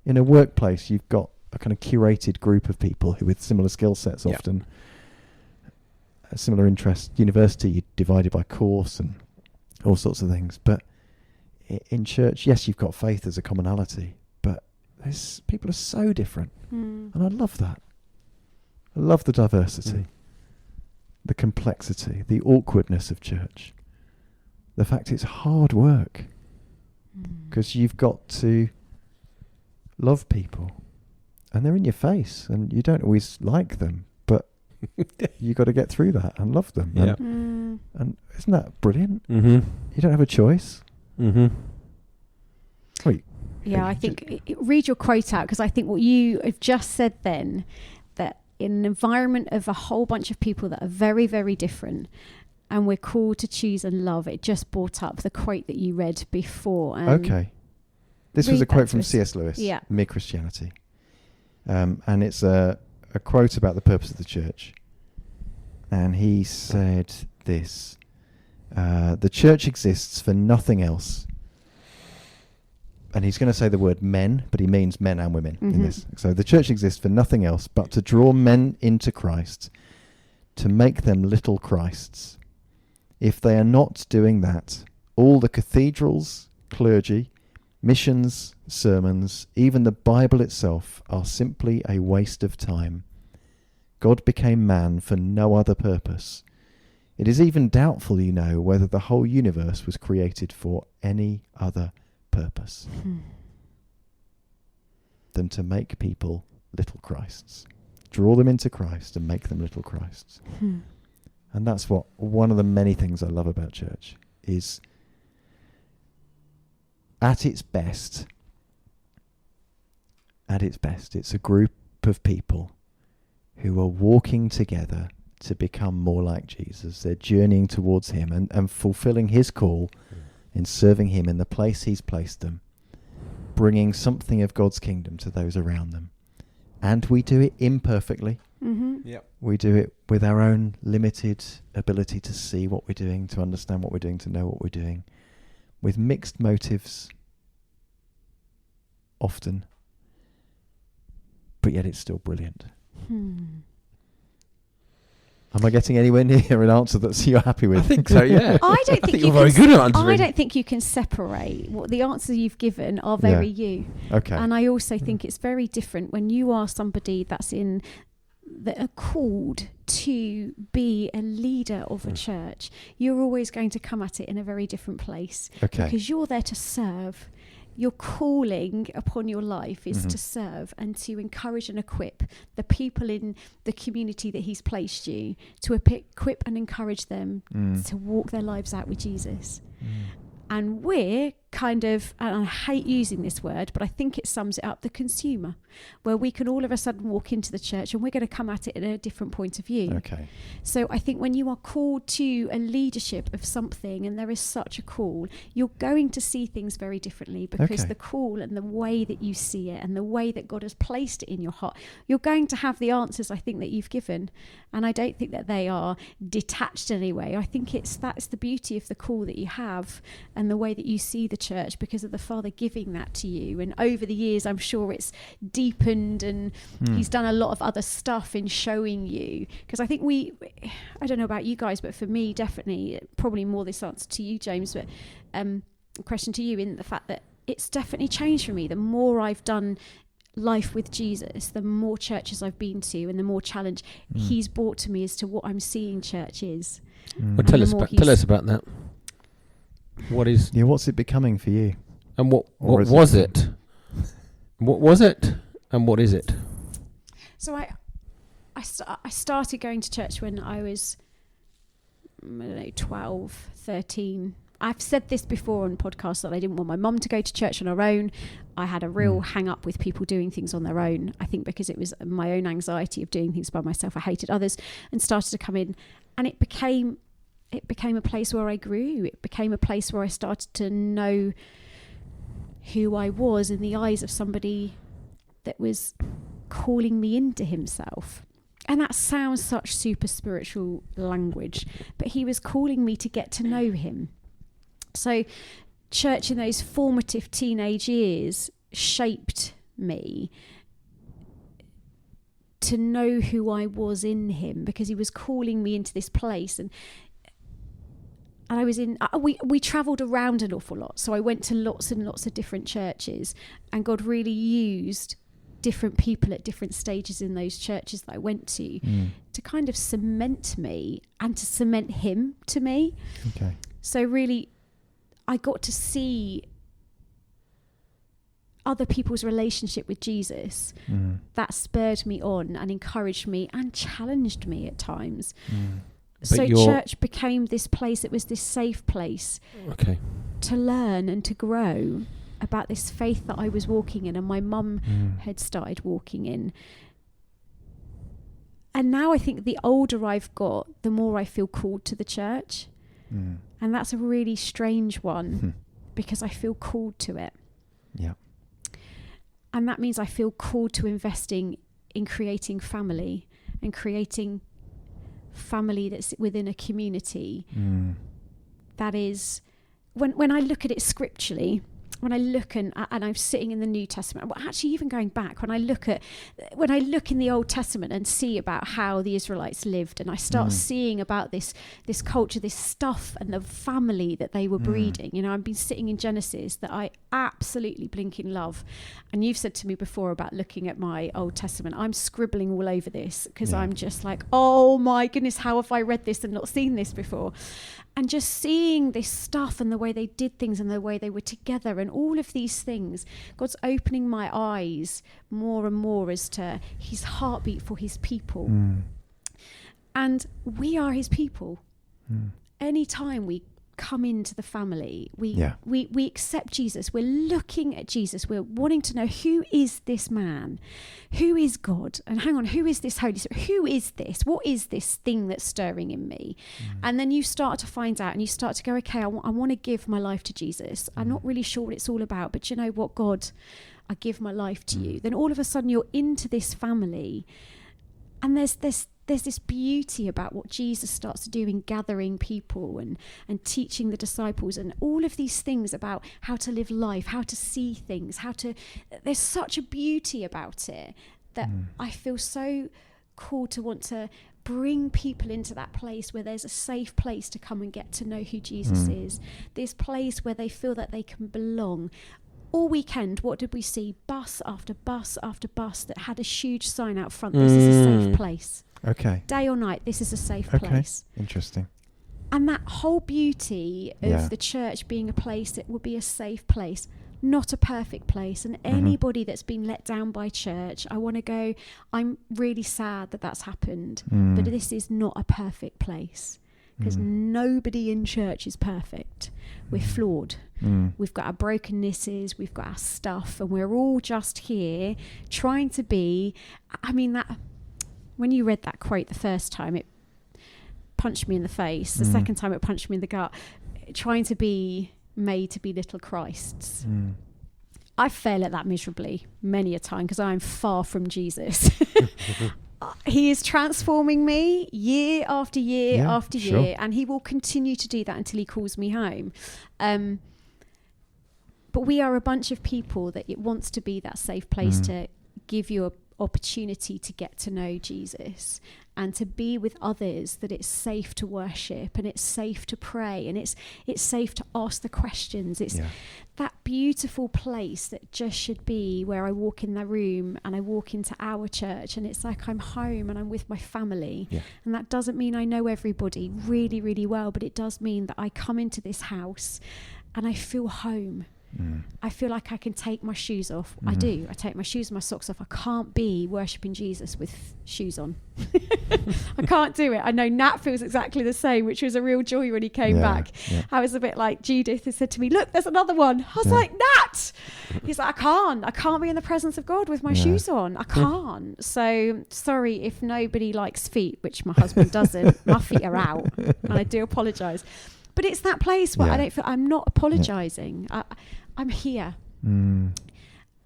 S3: In a workplace, you've got a kind of curated group of people who with similar skill sets, often a similar interest. University, you're divided by course and all sorts of things. But in church, yes, you've got faith as a commonality, but people are so different, and I love that. I love the diversity. the complexity, the awkwardness of church, the fact it's hard work, because you've got to love people, and they're in your face, and you don't always like them, but you got to get through that and love them.
S2: Yeah.
S3: And isn't that brilliant?
S2: Mm-hmm.
S3: You don't have a choice.
S2: Mm-hmm.
S3: Wait.
S1: Yeah, I think read your quote out, because I think what you have just said then, that in an environment of a whole bunch of people that are very, very different, and we're called to choose and love, it just brought up the quote that you read before.
S3: Okay. This was
S1: read
S3: a quote
S1: that
S3: from
S1: to us.
S3: C.S. Lewis,
S1: Yeah.
S3: Mere Christianity. And it's a quote about the purpose of the church. And he said this, the church exists for nothing else. And he's going to say the word men, but he means men and women in this. So the church exists for nothing else but to draw men into Christ, to make them little Christs. If they are not doing that, all the cathedrals, clergy, missions, sermons, even the Bible itself are simply a waste of time. God became man for no other purpose. It is even doubtful, you know, whether the whole universe was created for any other purpose than to make people little Christs. Draw them into Christ and make them little Christs. And that's what one of the many things I love about church is, at its best, it's a group of people who are walking together to become more like Jesus. They're journeying towards him and fulfilling his call in serving him in the place he's placed them, bringing something of God's kingdom to those around them. And we do it imperfectly.
S2: Yep.
S3: We do it with our own limited ability to see what we're doing, to understand what we're doing, to know what we're doing, with mixed motives often, but yet it's still brilliant. Am I getting anywhere near an answer that you're happy with?
S2: I think so, yeah.
S1: I don't think
S2: you're very good at answering.
S1: I don't think you can separate what the answers you've given are very you.
S3: Okay.
S1: And I also think it's very different when you are somebody that are called to be a leader of a church. You're always going to come at it in a very different place.
S3: Okay.
S1: Because you're there to serve. Your calling upon your life is to serve and to encourage and equip the people in the community that he's placed you, to equip and encourage them to walk their lives out with Jesus. And we're kind of, and I hate using this word, but I think it sums it up, the consumer, where we can all of a sudden walk into the church and we're going to come at it in a different point of view.
S3: Okay.
S1: So I think when you are called to a leadership of something, and there is such a call, you're going to see things very differently, because the call and the way that you see it and the way that God has placed it in your heart, you're going to have the answers, I think, that you've given. And I don't think that they are detached in any way. I think that's the beauty of the call that you have and the way that you see the church, because of the Father giving that to you. And over the years, I'm sure it's deepened, and he's done a lot of other stuff in showing you. Because I think I don't know about you guys, but for me, definitely, probably more this answer to you, James, but a question to you, in the fact that it's definitely changed for me. The more I've done life with Jesus, the more churches I've been to, and the more challenge he's brought to me as to what I'm seeing church is.
S2: Well, tell us about that.
S3: What's it becoming for you?
S2: And what was it? What was it? And what is it?
S1: So I started going to church when I was, 12, 13. I've said this before on podcasts that I didn't want my mum to go to church on her own. I had a real hang up with people doing things on their own. I think because it was my own anxiety of doing things by myself. I hated others, and started to come in, and it became a place where I grew. It became a place where I started to know who I was in the eyes of somebody that was calling me into himself. And that sounds such super spiritual language, but he was calling me to get to know him. So church in those formative teenage years shaped me to know who I was in him, because he was calling me into this place. And I was we travelled around an awful lot. So I went to lots and lots of different churches, and God really used different people at different stages in those churches that I went to to kind of cement me and to cement him to me.
S3: Okay.
S1: So really, I got to see other people's relationship with Jesus. That spurred me on and encouraged me and challenged me at times. So church became this place, it was this safe place to learn and to grow about this faith that I was walking in and my mum had started walking in. And now I think the older I've got, the more I feel called to the church. And that's a really strange one because I feel called to it.
S3: Yeah.
S1: And that means I feel called to investing in creating family and creating family that's within a community. That is, when I look at it scripturally, when I look and I'm sitting in the New Testament, well, actually even going back, when I look in the Old Testament and see about how the Israelites lived, and I start seeing about this culture, this stuff and the family that they were breeding. You know, I've been sitting in Genesis that I absolutely blinking love. And you've said to me before about looking at my Old Testament, I'm scribbling all over this because I'm just like, oh my goodness, how have I read this and not seen this before? And just seeing this stuff and the way they did things and the way they were together and all of these things, God's opening my eyes more and more as to his heartbeat for his people. And we are his people. Anytime we come into the family, we accept Jesus, we're looking at Jesus, we're wanting to know, who is this man, who is God, and hang on, who is this Holy Spirit, who is this, what is this thing that's stirring in me? And then you start to find out and you start to go, okay, I want to give my life to Jesus. I'm not really sure what it's all about, but you know what, God, I give my life to you. Then all of a sudden you're into this family, and there's this beauty about what Jesus starts to do in gathering people and teaching the disciples and all of these things about how to live life, how to see things, there's such a beauty about it that I feel so called to want to bring people into that place where there's a safe place to come and get to know who Jesus is. This place where they feel that they can belong. All weekend, what did we see? Bus after bus after bus that had a huge sign out front. This is a safe place.
S3: Okay.
S1: Day or night, this is a safe place.
S3: Interesting.
S1: And that whole beauty of the church being a place that will be a safe place, not a perfect place. And anybody that's been let down by church, I want to go, I'm really sad that that's happened. But this is not a perfect place. Because nobody in church is perfect. We're flawed. We've got our brokennesses, we've got our stuff, and we're all just here trying to be. I mean, that when you read that quote the first time, it punched me in the face. The second time, it punched me in the gut. Trying to be made to be little Christs. I fail at that miserably many a time because I'm far from Jesus. He is transforming me year after year after year, and he will continue to do that until he calls me home. But we are a bunch of people that it wants to be that safe place to give you an opportunity to get to know Jesus and to be with others, that it's safe to worship and it's safe to pray and it's safe to ask the questions. It's that beautiful place that just should be where I walk in the room and I walk into our church and it's like I'm home and I'm with my family. And that doesn't mean I know everybody really, really well, but it does mean that I come into this house and I feel home. I feel like I can take my shoes off. I do. I take my shoes and my socks off. I can't be worshipping Jesus with shoes on. I can't do it. I know Nat feels exactly the same, which was a real joy when he came back. I was a bit like, Judith has said to me, look, there's another one. I was like, Nat! He's like, I can't be in the presence of God with my shoes on. I can't. So sorry if nobody likes feet, which my husband doesn't. My feet are out and I do apologise. But it's that place where I don't feel, I'm not apologising. I'm here. And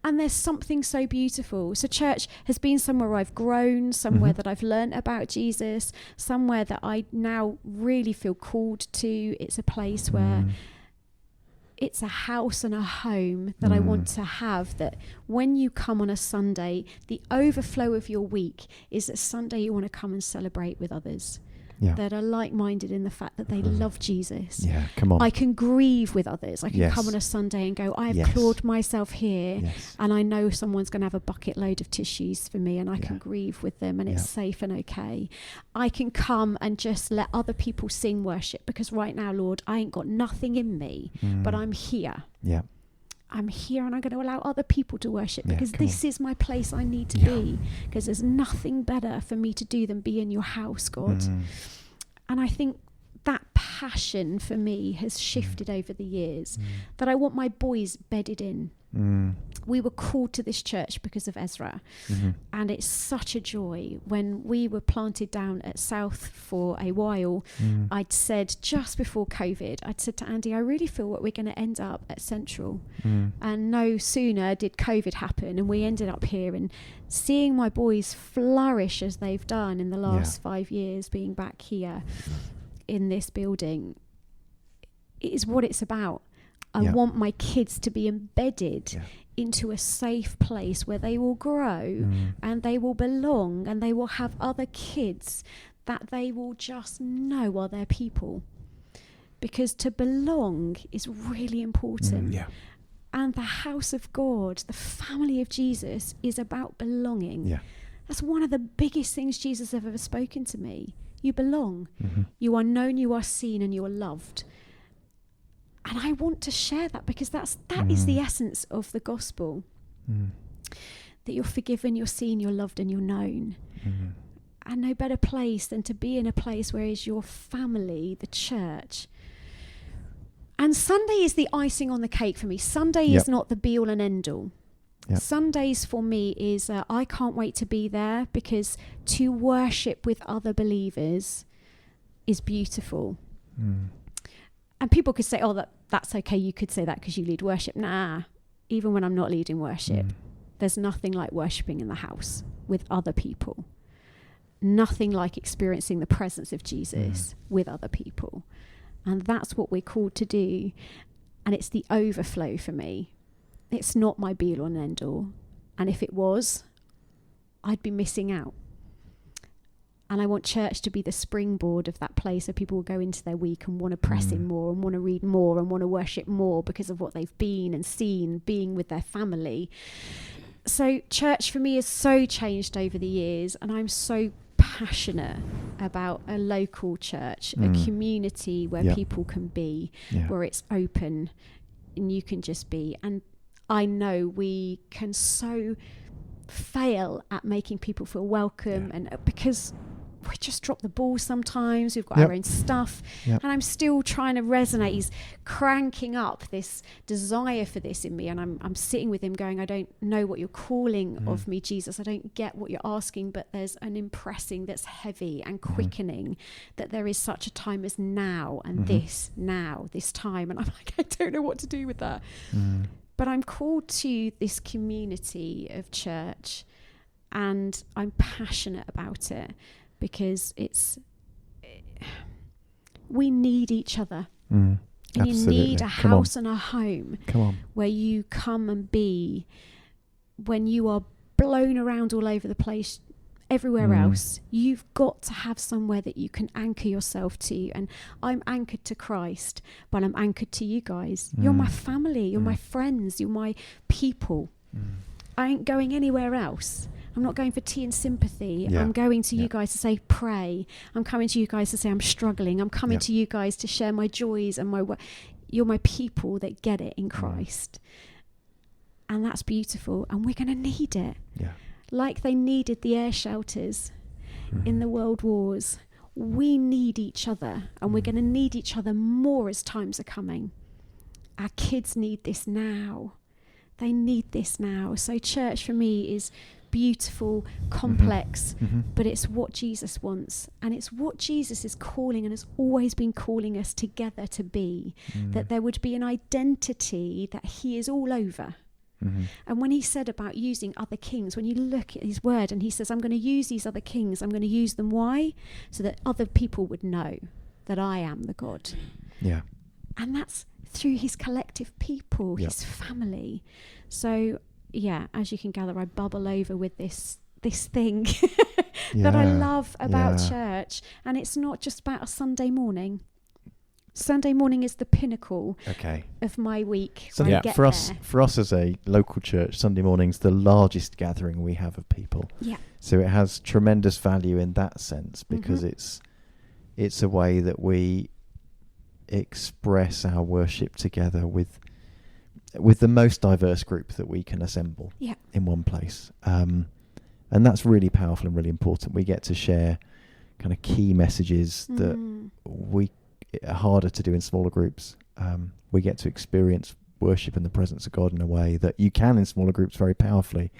S1: there's something so beautiful. So church has been somewhere where I've grown, somewhere that I've learnt about Jesus, somewhere that I now really feel called to. It's a place where it's a house and a home that I want to have, that when you come on a Sunday, the overflow of your week is that Sunday you want to come and celebrate with others.
S3: Yeah.
S1: that are like-minded in the fact that they love Jesus.
S3: Yeah, come on.
S1: I can grieve with others. I can
S3: Yes.
S1: come on a Sunday and go, I have
S3: Yes.
S1: clawed myself here,
S3: Yes.
S1: and I know someone's going to have a bucket load of tissues for me, and I can
S3: Yeah.
S1: grieve with them, and
S3: Yeah.
S1: it's safe and okay. I can come and just let other people sing worship, because right now, Lord, I ain't got nothing in me, but I'm here.
S3: Yeah.
S1: I'm here, and I'm going to allow other people to worship,
S3: Yeah,
S1: because
S3: come
S1: this is my place I need to
S3: Yeah.
S1: be, because there's nothing better for me to do than be in your house, God. And I think that passion for me has shifted over the years, that I want my boys bedded in. We were called to this church because of Ezra, and it's such a joy. When we were planted down at South for a while, I'd said just before COVID, I'd said to Andy, I really feel that we're going to end up at Central. And no sooner did COVID happen and we ended up here, and seeing my boys flourish as they've done in the last 5 years being back here in this building is what it's about. I want my kids to be embedded into a safe place where they will grow and they will belong, and they will have other kids that they will just know are their people. Because to belong is really important. And the house of God, the family of Jesus, is about belonging. That's one of the biggest things Jesus has ever spoken to me. You belong. You are known, you are seen, and you are loved. And I want to share that, because that is the essence of the gospel. That you're forgiven, you're seen, you're loved, and you're known. And no better place than to be in a place where is your family, the church. And Sunday is the icing on the cake for me. Sunday is not the be all and end all. Sundays for me is I can't wait to be there, because to worship with other believers is beautiful. And people could say, oh, that's okay. You could say that because you lead worship. Nah, even when I'm not leading worship, there's nothing like worshipping in the house with other people. Nothing like experiencing the presence of Jesus with other people. And that's what we're called to do. And it's the overflow for me. It's not my be-all and end-all. And if it was, I'd be missing out. And I want church to be the springboard of that place where people will go into their week and want to press in more and want to read more and want to worship more because of what they've been and seen, being with their family. So church for me has so changed over the years, and I'm so passionate about a local church, a community where people can be, where it's open and you can just be. And I know we can so fail at making people feel welcome, and because we just drop the ball sometimes. We've got our own stuff, and I'm still trying to resonate. He's cranking up this desire for this in me, and I'm sitting with him going, I don't know what you're calling of me, Jesus. I don't get what you're asking, but there's an impressing that's heavy and quickening, that there is such a time as now, and this time. And I'm like, I don't know what to do with that. But I'm called to this community of church, and I'm passionate about it, because we need each other. And
S3: Absolutely.
S1: you need a house and a home where you come and be when you are blown around all over the place. Everywhere else, you've got to have somewhere that you can anchor yourself to. And I'm anchored to Christ, but I'm anchored to you guys. You're my family, you're my friends, you're my people. I ain't going anywhere else. I'm not going for tea and sympathy. I'm going to you guys to say, pray. I'm coming to you guys to say I'm struggling. I'm coming to you guys to share my joys and you're my people that get it in Christ. And that's beautiful. And we're going to need it. Like they needed the air shelters in the world wars. We need each other, and we're going to need each other more as times are coming. Our kids need this now. They need this now. So church for me is beautiful, complex, but it's what Jesus wants, and it's what Jesus is calling and has always been calling us together to be, that there would be an identity that he is all over. And when he said about using other kings, when you look at his word and he says, I'm going to use these other kings, I'm going to use them. Why? So that other people would know that I am the God. And that's through his collective people, his family. So as you can gather, I bubble over with this thing that I
S3: Yeah,
S1: love about
S3: yeah.
S1: church. And it's not just about a Sunday morning. Sunday morning is the pinnacle
S3: Okay.
S1: of my week.
S3: So
S1: when I
S2: Yeah.
S1: get
S3: for us,
S1: there.
S3: for us as a local church, Sunday morning's the largest gathering we have of people.
S1: Yeah.
S3: So it has tremendous value in that sense because
S1: Mhm.
S3: it's a way that we express our worship together with the most diverse group that we can assemble
S1: Yeah.
S3: in one place. And that's really powerful and really important. We get to share kind of key messages that
S1: Mm.
S3: we are harder to do in smaller groups. We get to experience worship in the presence of God in a way that you can in smaller groups very powerfully,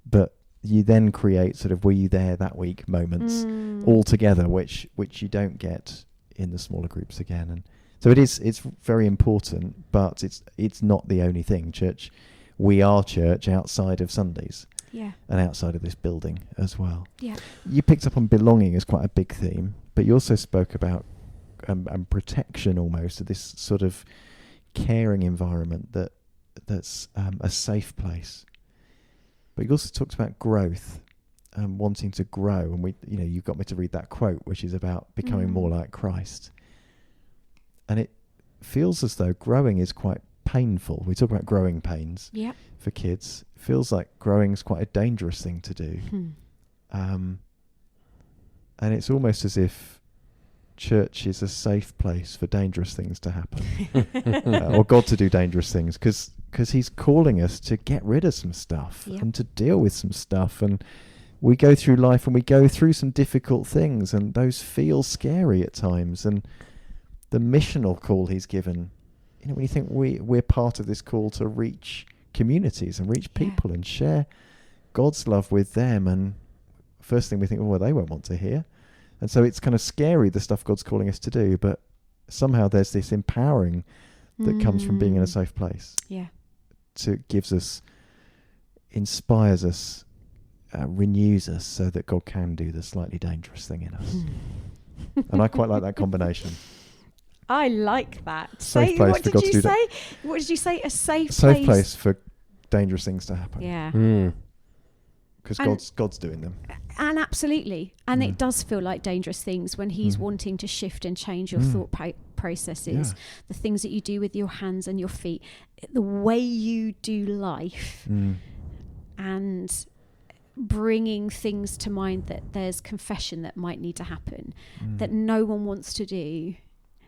S3: but you then create sort of were you there that week moments
S1: Mm.
S3: all together, which you don't get in the smaller groups again. And so it's very important, but it's not the only thing. Church, we are church outside of Sundays
S1: Yeah.
S3: and outside of this building as well.
S1: Yeah.
S3: You picked up on belonging as quite a big theme, but you also spoke about and protection almost of this sort of caring environment that's a safe place. But you also talked about growth and wanting to grow, and you got me to read that quote, which is about becoming more like Christ. And it feels as though growing is quite painful. We talk about growing pains
S1: Yeah.
S3: for kids. It feels like growing is quite a dangerous thing to do.
S1: Hmm.
S3: And it's almost as if church is a safe place for dangerous things to happen, or God to do dangerous things, because He's calling us to get rid of some stuff
S1: Yeah.
S3: and to deal with some stuff. And we go through life and we go through some difficult things, and those feel scary at times. And the missional call He's given, when you think we're part of this call to reach communities and reach
S1: Yeah.
S3: people and share God's love with them, and first thing we think, well, they won't want to hear. And so it's kind of scary, the stuff God's calling us to do, but somehow there's this empowering that comes from being in a safe place.
S1: Yeah.
S3: Gives us, inspires us, renews us so that God can do the slightly dangerous thing in us. And I quite like that combination.
S1: I like that.
S3: Safe place
S1: What
S3: for God
S1: did
S3: to
S1: you
S3: do
S1: say? What did you say? A safe
S3: Safe place for dangerous things to happen.
S1: Yeah.
S2: Mm.
S3: Because
S1: And-
S3: God's doing them.
S1: And absolutely. And
S3: Mm.
S1: it does feel like dangerous things when He's
S3: Mm.
S1: wanting to shift and change your
S3: Mm.
S1: thought processes,
S3: Yeah.
S1: the things that you do with your hands and your feet, the way you do life,
S3: Mm.
S1: and bringing things to mind that there's confession that might need to happen,
S3: Mm.
S1: that no one wants to do.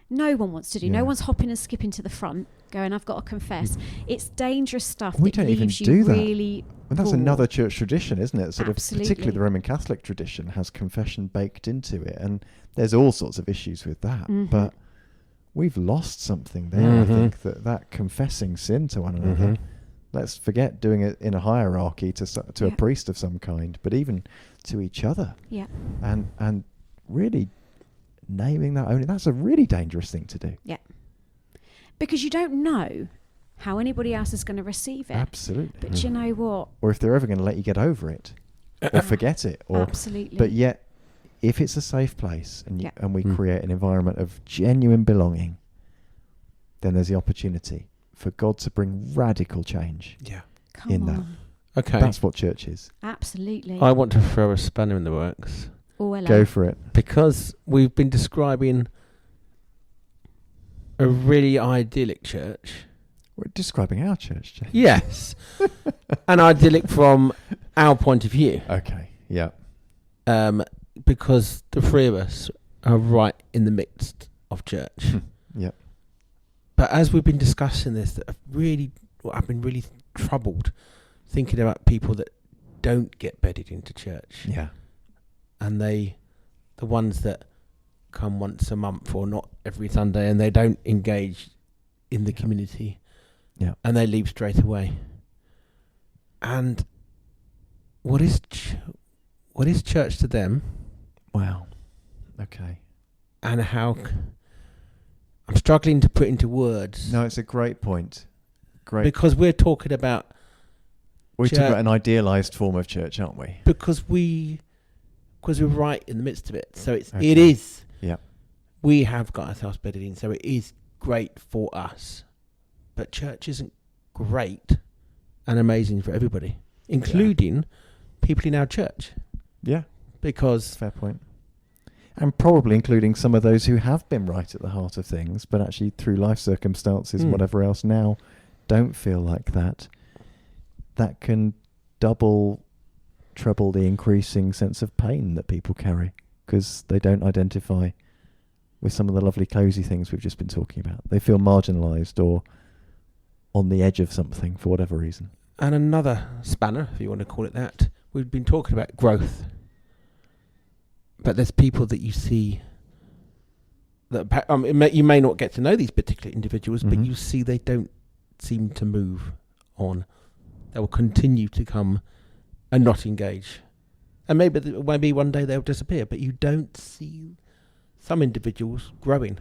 S1: No one wants to do.
S3: Yeah.
S1: No one's hopping and skipping to the front going, I've got to confess. It's dangerous stuff
S3: We
S1: that
S3: don't even
S1: leaves you
S3: do that.
S1: really
S3: And that's
S1: raw.
S3: another church tradition, isn't it?
S1: Absolutely.
S3: Particularly the Roman Catholic tradition has confession baked into it, and there's all sorts of issues with that.
S1: Mhm.
S3: But we've lost something there.
S2: Mhm.
S3: I think that confessing sin to one another.
S2: Mhm.
S3: Let's forget doing it in a hierarchy to a
S1: Yeah.
S3: priest of some kind, but even to each other,
S1: Yeah.
S3: and really naming that only. That's a really dangerous thing to do.
S1: Because you don't know how anybody else is going to receive it.
S3: Absolutely.
S1: But you know what?
S3: Or if they're ever going to let you get over it, or forget it, or
S1: Absolutely.
S3: but yet, if it's a safe place and
S1: Yeah.
S3: and we
S2: Mm.
S3: create an environment of genuine belonging, then there's the opportunity for God to bring radical change.
S2: Yeah.
S1: Come
S3: in
S1: on.
S3: that.
S2: Okay.
S3: That's what church is.
S1: Absolutely.
S2: I want to throw a spanner in the works
S1: Oh, hello.
S3: Go for it.
S2: because we've been describing a really idyllic church.
S3: We're describing our church, Jay.
S2: Yes. An idyllic from our point of view.
S3: Okay. Yeah.
S2: Because the three of us are right in the midst of church.
S3: Yep.
S2: But as we've been discussing this, I've been really troubled thinking about people that don't get bedded into church,
S3: Yeah.
S2: and the ones that come once a month or not every Sunday, and they don't engage in the
S3: Yeah.
S2: community,
S3: Yeah.
S2: and they leave straight away. And what is church to them,
S3: Wow. Okay.
S2: and how? I'm struggling to put into words.
S3: No, it's a great point. Great.
S2: Because we're talking about
S3: We're talking
S2: church-
S3: about an idealized form of church, aren't we?
S2: because we're right in the midst of it. So it
S3: Okay.
S2: is.
S3: Yeah.
S2: We have got ourselves bedded in, so it is great for us. But church isn't great and amazing for everybody, including people in our church.
S3: Yeah.
S2: because
S3: Fair point. And probably including some of those who have been right at the heart of things, but actually through life circumstances, whatever else now, don't feel like that. That can double, treble the increasing sense of pain that people carry because they don't identify with some of the lovely cozy things we've just been talking about. They feel marginalised or on the edge of something for whatever reason.
S2: And another spanner, if you want to call it that, we've been talking about growth. But there's people that you see that you may not get to know these particular individuals, but you see they don't seem to move on. They will continue to come and not engage. And maybe one day they'll disappear, but you don't see some individuals growing.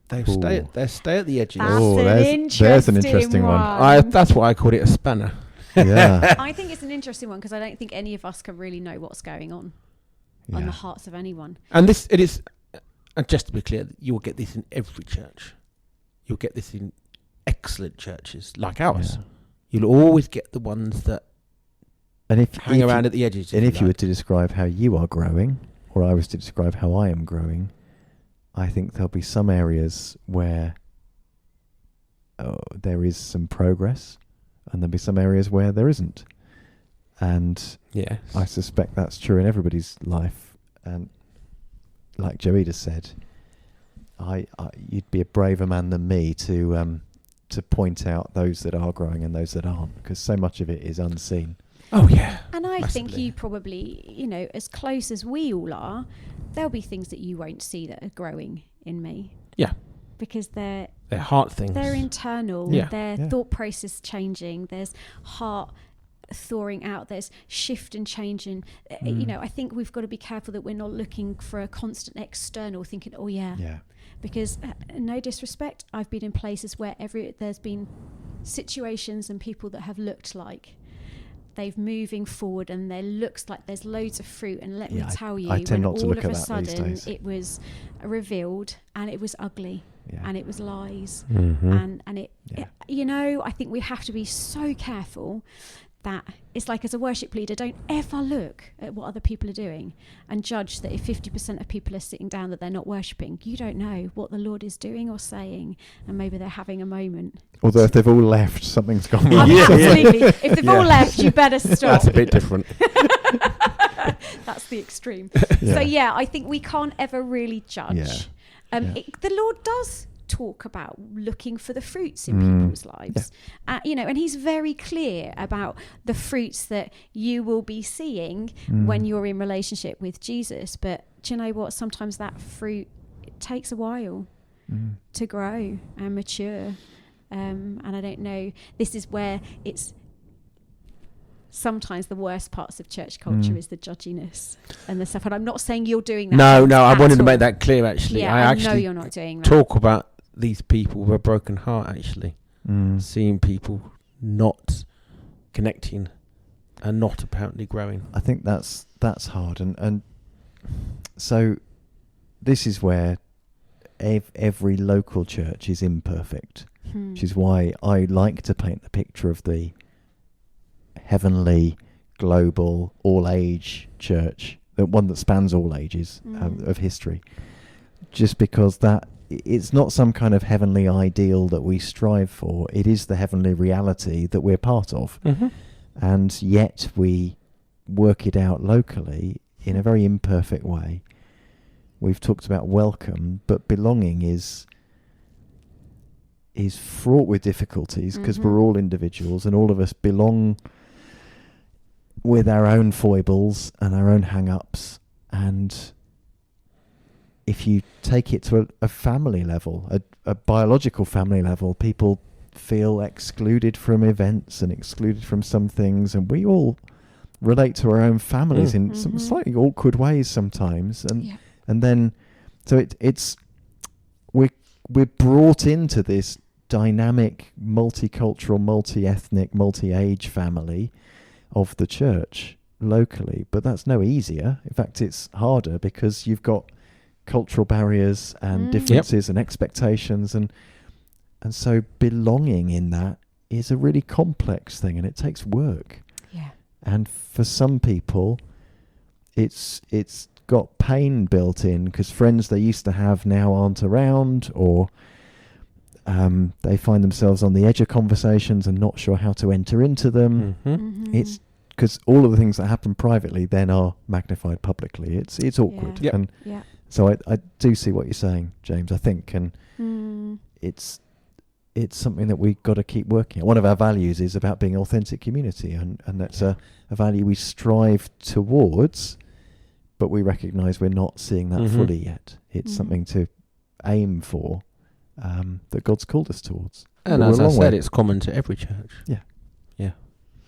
S2: They stay at the edges.
S3: There's an interesting one.
S2: That's why I called it a spanner.
S3: Yeah.
S1: I think it's an interesting one because I don't think any of us can really know what's going on the hearts of anyone.
S2: And it is, and just to be clear, you'll get this in every church. You'll get this in excellent churches like ours.
S3: Yeah.
S2: You'll always get the ones that hang around at the edges.
S3: And if you were to describe how you are growing, or I was to describe how I am growing, I think there'll be some areas where there is some progress, and there'll be some areas where there isn't. And
S2: yes,
S3: I suspect that's true in everybody's life. And like Joita said, you'd be a braver man than me to point out those that are growing and those that aren't, because so much of it is unseen.
S2: Oh yeah.
S1: And I
S2: Massively.
S1: think you probably, as close as we all are, there'll be things that you won't see that are growing in me.
S2: Yeah.
S1: Because they're
S2: heart things.
S1: They're internal.
S2: Yeah.
S1: Their thought process changing. There's heart thawing out. There's shift and changing. I think we've got to be careful that we're not looking for a constant external thinking, oh yeah.
S3: Yeah.
S1: Because no disrespect, I've been in places where there's been situations and people that have looked like they've moving forward and there looks like there's loads of fruit, and let me tell you,
S3: I tend not to
S1: all
S3: look
S1: of
S3: at
S1: a
S3: that these
S1: sudden
S3: days.
S1: it was revealed and it was ugly and it was lies and it I think we have to be so careful that it's like, as a worship leader, don't ever look at what other people are doing and judge that if 50% of people are sitting down that they're not worshipping. You don't know what the Lord is doing or saying, and maybe they're having a moment.
S3: Although if they've all left, something's gone wrong.
S1: Absolutely. If they've all left, you better stop.
S2: That's a bit different.
S1: That's the extreme.
S3: Yeah.
S1: So I think we can't ever really judge. The Lord does talk about looking for the fruits in people's lives, and he's very clear about the fruits that you will be seeing when you're in relationship with Jesus. But do you know what? Sometimes that fruit, it takes a while to grow and mature, and I don't know, this is where it's sometimes the worst parts of church culture is the judginess and the stuff. And I'm not saying you're doing that.
S2: No, I wanted to make that clear. Actually, I actually
S1: know you're not doing that.
S2: Talk about these people with a broken heart, actually seeing people not connecting and not apparently growing.
S3: I think that's hard, and so this is where every local church is imperfect, which is why I like to paint the picture of the heavenly, global, all-age church, the one that spans all ages of history, just because that it's not some kind of heavenly ideal that we strive for. It is the heavenly reality that we're part of. And yet we work it out locally in a very imperfect way. We've talked about welcome, but belonging is fraught with difficulties because we're all individuals and all of us belong with our own foibles and our own hang-ups. And if you take it to a family level, a biological family level, people feel excluded from events and excluded from some things, and we all relate to our own families in some slightly awkward ways sometimes, and then so it's we're brought into this dynamic, multicultural, multi-ethnic, multi-age family of the church locally, but that's no easier. In fact, it's harder because you've got cultural barriers and differences and expectations, and so belonging in that is a really complex thing, and it takes work. And for some people it's got pain built in because friends they used to have now aren't around, or they find themselves on the edge of conversations and not sure how to enter into them.
S1: Mm-hmm.
S3: It's because all of the things that happen privately then are magnified publicly. It's awkward.
S1: Yeah.
S2: Yep.
S3: And
S1: Yeah.
S3: so I do see what you're saying, James, I think, and
S1: Mm.
S3: it's something that we've got to keep working at. One of our values is about being an authentic community, and that's a value we strive towards, but we recognise we're not seeing that
S2: Mhm.
S3: fully yet. It's
S1: Mhm.
S3: something to aim for, that God's called us towards.
S2: And
S3: But we're
S2: as
S3: a
S2: I
S3: long
S2: said,
S3: way.
S2: it's common to every church.
S3: Yeah.
S2: Yeah.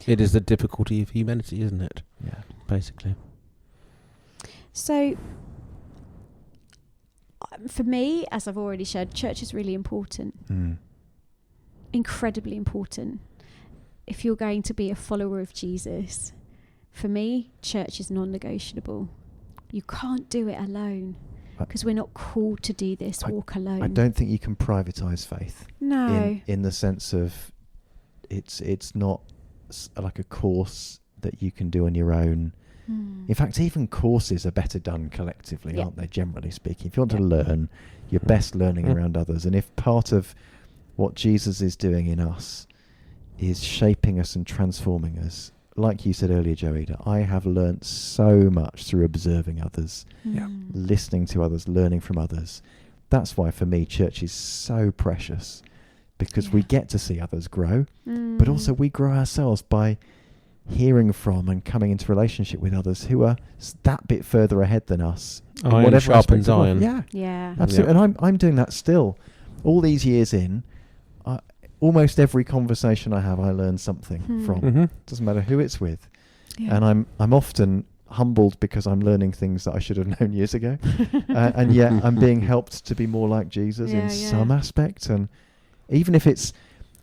S2: It is the difficulty of humanity, isn't it?
S3: Yeah.
S2: Basically.
S1: So, for me, as I've already shared, church is really important,
S3: Mm.
S1: incredibly important. If you're going to be a follower of Jesus, for me, church is non-negotiable. You can't do it alone because we're not called to do this, walk alone.
S3: I don't think you can privatise faith
S1: No.
S3: in the sense of it's not like a course that you can do on your own.
S1: Mm.
S3: In fact, even courses are better done collectively,
S1: Yeah.
S3: aren't they, generally speaking? If you want to
S1: Yeah.
S3: learn, you're best learning
S2: Mm.
S3: around others. And if part of what Jesus is doing in us is shaping us and transforming us, like you said earlier, Joida, I have learnt so much through observing others,
S2: Yeah.
S1: Mm.
S3: listening to others, learning from others. That's why, for me, church is so precious, because we
S1: Yeah.
S3: get to see others grow, but
S1: Mm.
S3: also we grow ourselves by hearing from and coming into relationship with others who are that bit further ahead than us. in
S2: Iron
S3: whatever
S2: sharpens
S3: aspect of life.
S2: iron.
S3: Yeah,
S1: Yeah.
S3: absolutely. And I'm doing that still. All these years in, almost every conversation I have, I learn something from.
S2: Mm-hmm.
S3: Doesn't matter who it's with.
S1: Yeah.
S3: And I'm often humbled because I'm learning things that I should have known years ago. And yet I'm being helped to be more like Jesus
S1: Yeah,
S3: in
S1: yeah.
S3: some aspect. And even if it's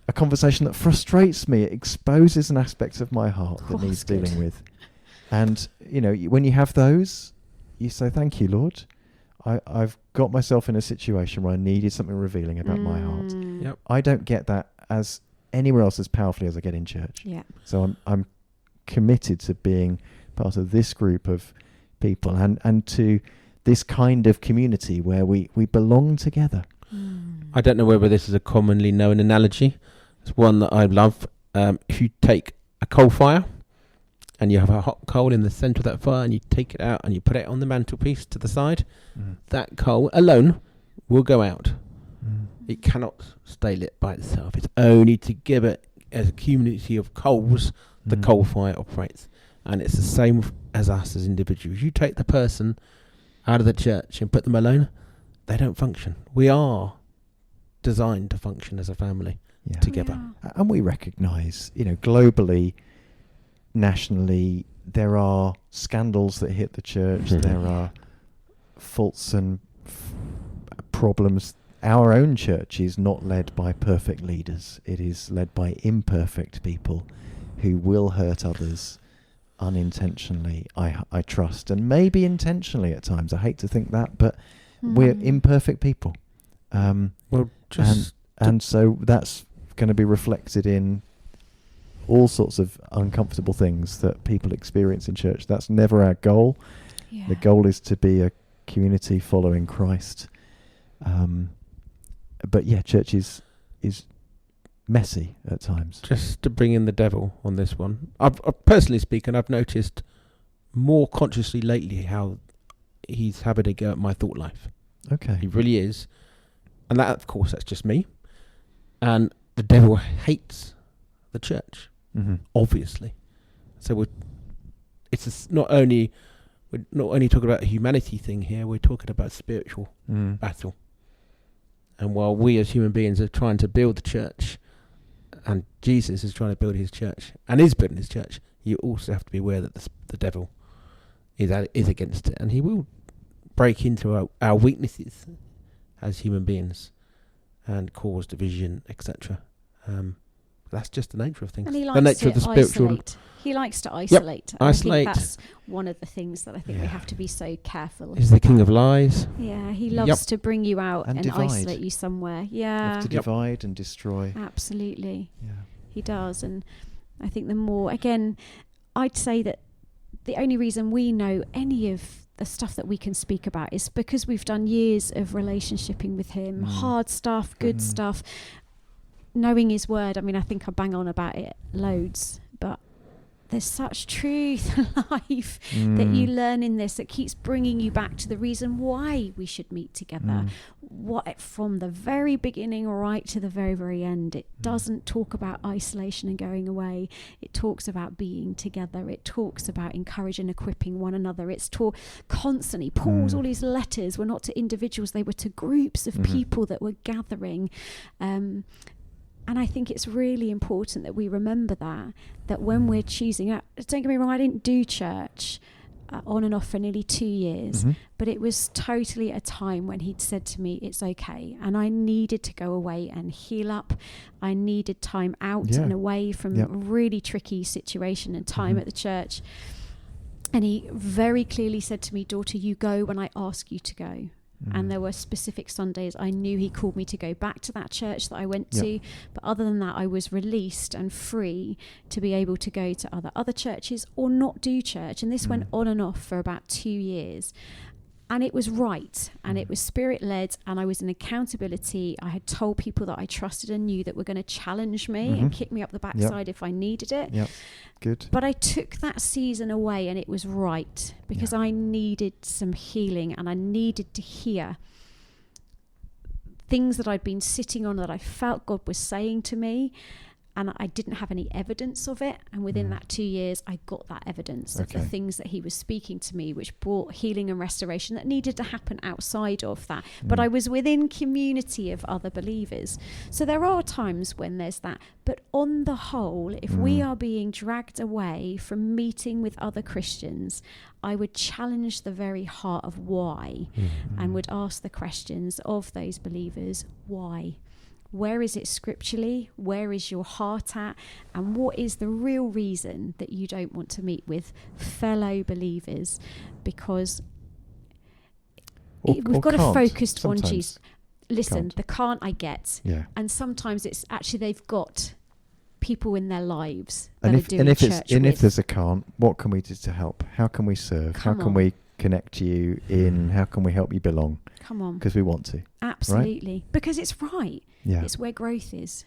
S3: a conversation that frustrates me, it exposes an aspect of my heart
S1: Oh,
S3: that needs
S1: that's good.
S3: dealing with. And, when you have those, you say, thank you, Lord. I've got myself in a situation where I needed something revealing about my heart.
S1: Mm.
S2: Yep.
S3: I don't get that as anywhere else as powerfully as I get in church.
S1: Yeah.
S3: So I'm committed to being part of this group of people and to this kind of community where we belong together.
S1: Mm.
S2: I don't know whether this is a commonly known analogy. It's one that I love. If you take a coal fire and you have a hot coal in the centre of that fire and you take it out and you put it on the mantelpiece to the side, that coal alone will go out. It cannot stay lit by itself. It's only together as a community of coals the coal fire operates. And it's the same as us as individuals. You take the person out of the church and put them alone, they don't function. We are designed to function as a family
S3: Yeah.
S2: together.
S1: Yeah.
S3: And we recognise, globally, nationally, there are scandals that hit the church. There are faults and problems. Our own church is not led by perfect leaders. It is led by imperfect people who will hurt others unintentionally, I trust, and maybe intentionally at times. I hate to think that, but we're
S1: Mm.
S3: imperfect people.
S2: Well, just
S3: And so that's going to be reflected in all sorts of uncomfortable things that people experience in church. That's never our goal.
S1: Yeah.
S3: The goal is to be a community following Christ. But yeah, church is messy at times.
S2: just to bring in the devil on this one. I've personally speaking, I've noticed more consciously lately how he's having a go at my thought life.
S3: Okay.
S2: He really is. And that, of course, that's just me. And the devil hates the church,
S3: Mm-hmm.
S2: obviously. So we're not only talking about a humanity thing here, we're talking about spiritual
S3: Mm.
S2: battle. And while we as human beings are trying to build the church, and Jesus is trying to build his church, and is building his church, you also have to be aware that the devil is against it, and he will break into our weaknesses as human beings and cause division, etc. That's just the nature of things.
S1: And he
S2: The
S1: likes
S2: nature
S1: to
S2: of the spiritual.
S1: isolate. He likes to isolate. And
S2: isolate.
S1: I think that's one of the things that I think we
S2: Yeah.
S1: have to be so careful.
S2: Is the king of lies.
S1: Yeah, he loves
S2: Yep.
S1: to bring you out
S3: And
S1: and
S3: divide.
S1: isolate you somewhere.
S3: You
S1: Yeah,
S3: have to
S2: Yep.
S3: divide and destroy.
S1: absolutely.
S3: Yeah.
S1: He does. And I think the more, again, I'd say that the only reason we know any of the stuff that we can speak about is because we've done years of relationshiping with him, hard stuff, good stuff, knowing his word. I mean, I think I bang on about it loads, but there's such truth and life that you learn in this that keeps bringing you back to the reason why we should meet together. What, from the very beginning right to the very, very end, it doesn't talk about isolation and going away. It talks about being together. It talks about encouraging, equipping one another. It's constantly, Paul's, all his letters were not to individuals, they were to groups of people that were gathering. And I think it's really important that we remember that when we're choosing, don't get me wrong, I didn't do church on and off for nearly 2 years, but it was totally a time when he'd said to me, it's okay. And I needed to go away and heal up. I needed time out and away from a really tricky situation and time at the church. And he very clearly said to me, daughter, you go when I ask you to go. And there were specific Sundays I knew he called me to go back to that church that I went to. But other than that, I was released and free to be able to go to other churches or not do church. And this went on and off for about 2 years. And it was right, and it was spirit-led, and I was in accountability. I had told people that I trusted and knew that were going to challenge me and kick me up the backside if I needed it.
S3: Good.
S1: But I took that season away, and it was right, because I needed some healing, and I needed to hear things that I'd been sitting on that I felt God was saying to me, and I didn't have any evidence of it. And within that 2 years, I got that evidence of the things that he was speaking to me, which brought healing and restoration that needed to happen outside of that. But I was within community of other believers. So there are times when there's that. But on the whole, if we are being dragged away from meeting with other Christians, I would challenge the very heart of why and would ask the questions of those believers, why? Where is it scripturally? Where is your heart at? And what is the real reason that you don't want to meet with fellow believers? Because we've got to focus on Jesus. Listen, the can't I get. Yeah. And sometimes it's actually they've got people in their lives that are doing church with.
S3: And if there's a can't, what can we do to help? How can we serve? How can we connect you in? How can we help you belong?
S1: Come on.
S3: Because we want to.
S1: Absolutely.
S3: Right?
S1: Because it's right.
S3: Yeah.
S1: It's where growth is.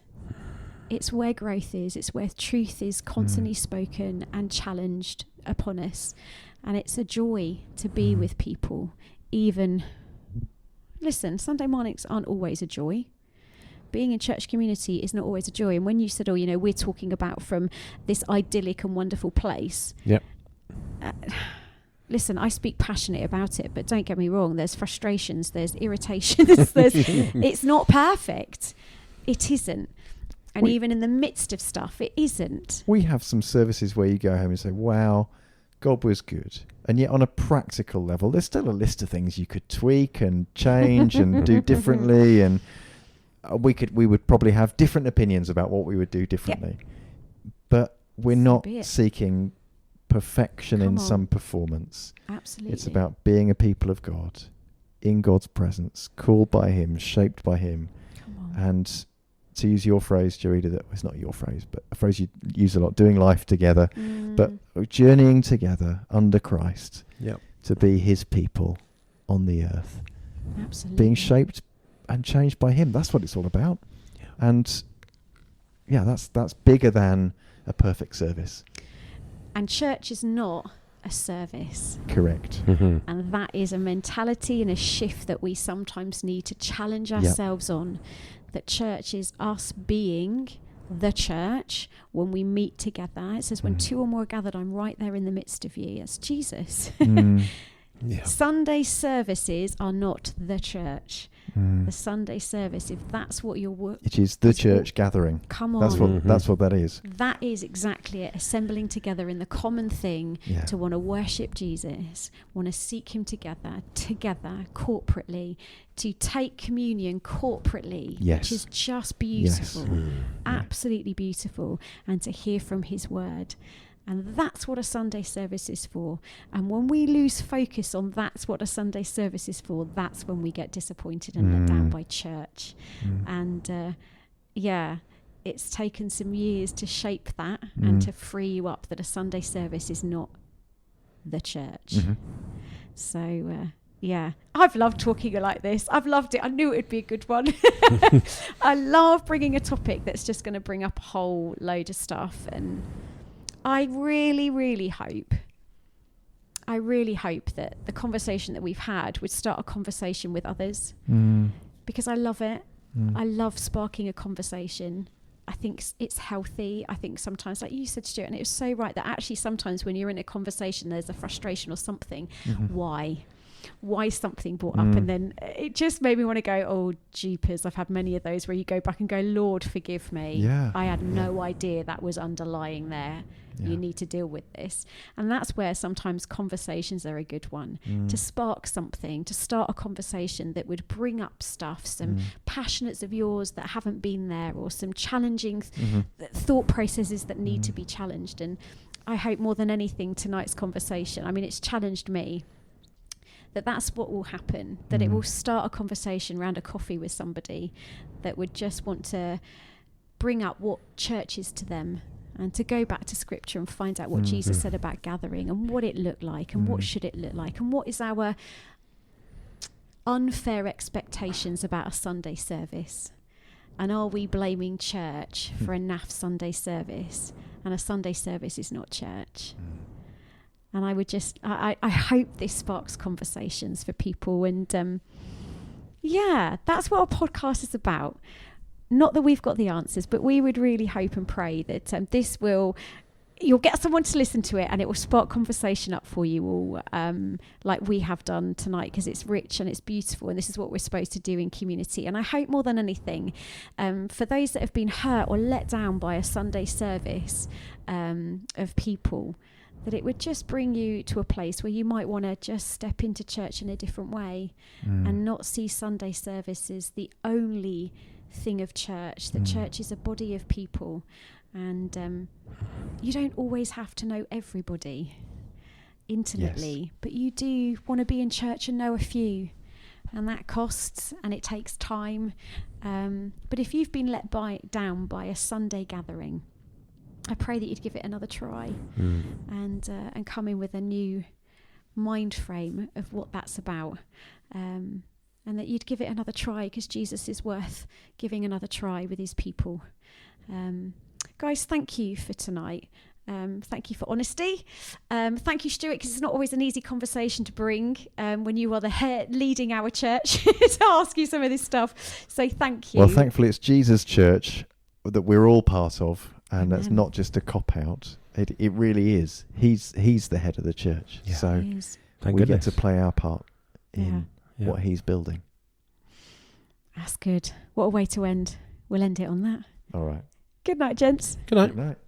S1: It's where growth is. It's where truth is constantly spoken and challenged upon us. And it's a joy to be with people. Even, listen, Sunday mornings aren't always a joy. Being in church community is not always a joy. And when you said, we're talking about from this idyllic and wonderful place.
S2: Yep.
S1: Listen, I speak passionate about it, but don't get me wrong. There's frustrations, there's irritations. It's not perfect. It isn't. And even in the midst of stuff, it isn't.
S3: We have some services where you go home and say, wow, God was good. And yet on a practical level, there's still a list of things you could tweak and change and do differently. And we would probably have different opinions about what we would do differently. Yep. But we're not seeking perfection in some performance.
S1: Absolutely.
S3: It's about being a people of God, in God's presence, called by him, shaped by him. And to use your phrase, Joida, that was not your phrase, but a phrase you use a lot, doing life together, but journeying together under Christ to be his people on the earth.
S1: Absolutely.
S3: Being shaped and changed by him. That's what it's all about. Yeah. And that's bigger than a perfect service.
S1: And church is not a service.
S3: Correct.
S1: And that is a mentality and a shift that we sometimes need to challenge ourselves on. That church is us being the church when we meet together. It says, when two or more are gathered, I'm right there in the midst of you. That's Jesus. Sunday services are not the church. The Sunday service, if that's what your work,
S3: it is the church gathering.
S1: Come on,
S3: that's what that is.
S1: That is exactly it. Assembling together in the common thing to want to worship Jesus, want to seek him together, corporately, to take communion corporately, which is just beautiful, absolutely beautiful, and to hear from his word. And that's what a Sunday service is for. And when we lose focus on that's what a Sunday service is for, that's when we get disappointed and let down by church. And it's taken some years to shape that and to free you up that a Sunday service is not the church.
S3: Mm-hmm.
S1: So, yeah, I've loved talking like this. I've loved it. I knew it would be a good one. I love bringing a topic that's just going to bring up a whole load of stuff. And I really, really hope that the conversation that we've had would start a conversation with others, because I love it. I love sparking a conversation. I think it's healthy. I think sometimes, like you said, Stuart, and it was so right, that actually sometimes when you're in a conversation, there's a frustration or something. Why something brought up, and then it just made me want to go, oh jeepers, I've had many of those where you go back and go, Lord forgive me, I had no idea that was underlying there. You need to deal with this. And that's where sometimes conversations are a good one, to spark something, to start a conversation that would bring up stuff, some passionates of yours that haven't been there, or some challenging thought processes that need to be challenged. And I hope more than anything tonight's conversation, I mean, it's challenged me, that's what will happen, that it will start a conversation around a coffee with somebody that would just want to bring up what church is to them, and to go back to scripture and find out what Jesus said about gathering, and what it looked like, and what should it look like, and what is our unfair expectations about a Sunday service, and are we blaming church for a naff Sunday service, and a Sunday service is not church. And I would just, I hope this sparks conversations for people. And that's what our podcast is about. Not that we've got the answers, but we would really hope and pray that you'll get someone to listen to it, and it will spark conversation up for you all, like we have done tonight, because it's rich and it's beautiful, and this is what we're supposed to do in community. And I hope more than anything, for those that have been hurt or let down by a Sunday service of people, that it would just bring you to a place where you might want to just step into church in a different way, and not see Sunday service as the only thing of church. That church is a body of people, and you don't always have to know everybody intimately, but you do want to be in church and know a few, and that costs and it takes time. But if you've been let down by a Sunday gathering, I pray that you'd give it another try, and come in with a new mind frame of what that's about, and that you'd give it another try, because Jesus is worth giving another try with his people. Guys, thank you for tonight. Thank you for honesty. Thank you, Stuart, because it's not always an easy conversation to bring when you are the head leading our church to ask you some of this stuff. So thank you.
S3: Well, thankfully it's Jesus' church that we're all part of. And that's not just a cop-out. It really is. He's the head of the church. Yeah. So we get to play our part in what he's building.
S1: That's good. What a way to end. We'll end it on that.
S3: All right.
S1: Good night, gents.
S2: Good night.
S3: Good night.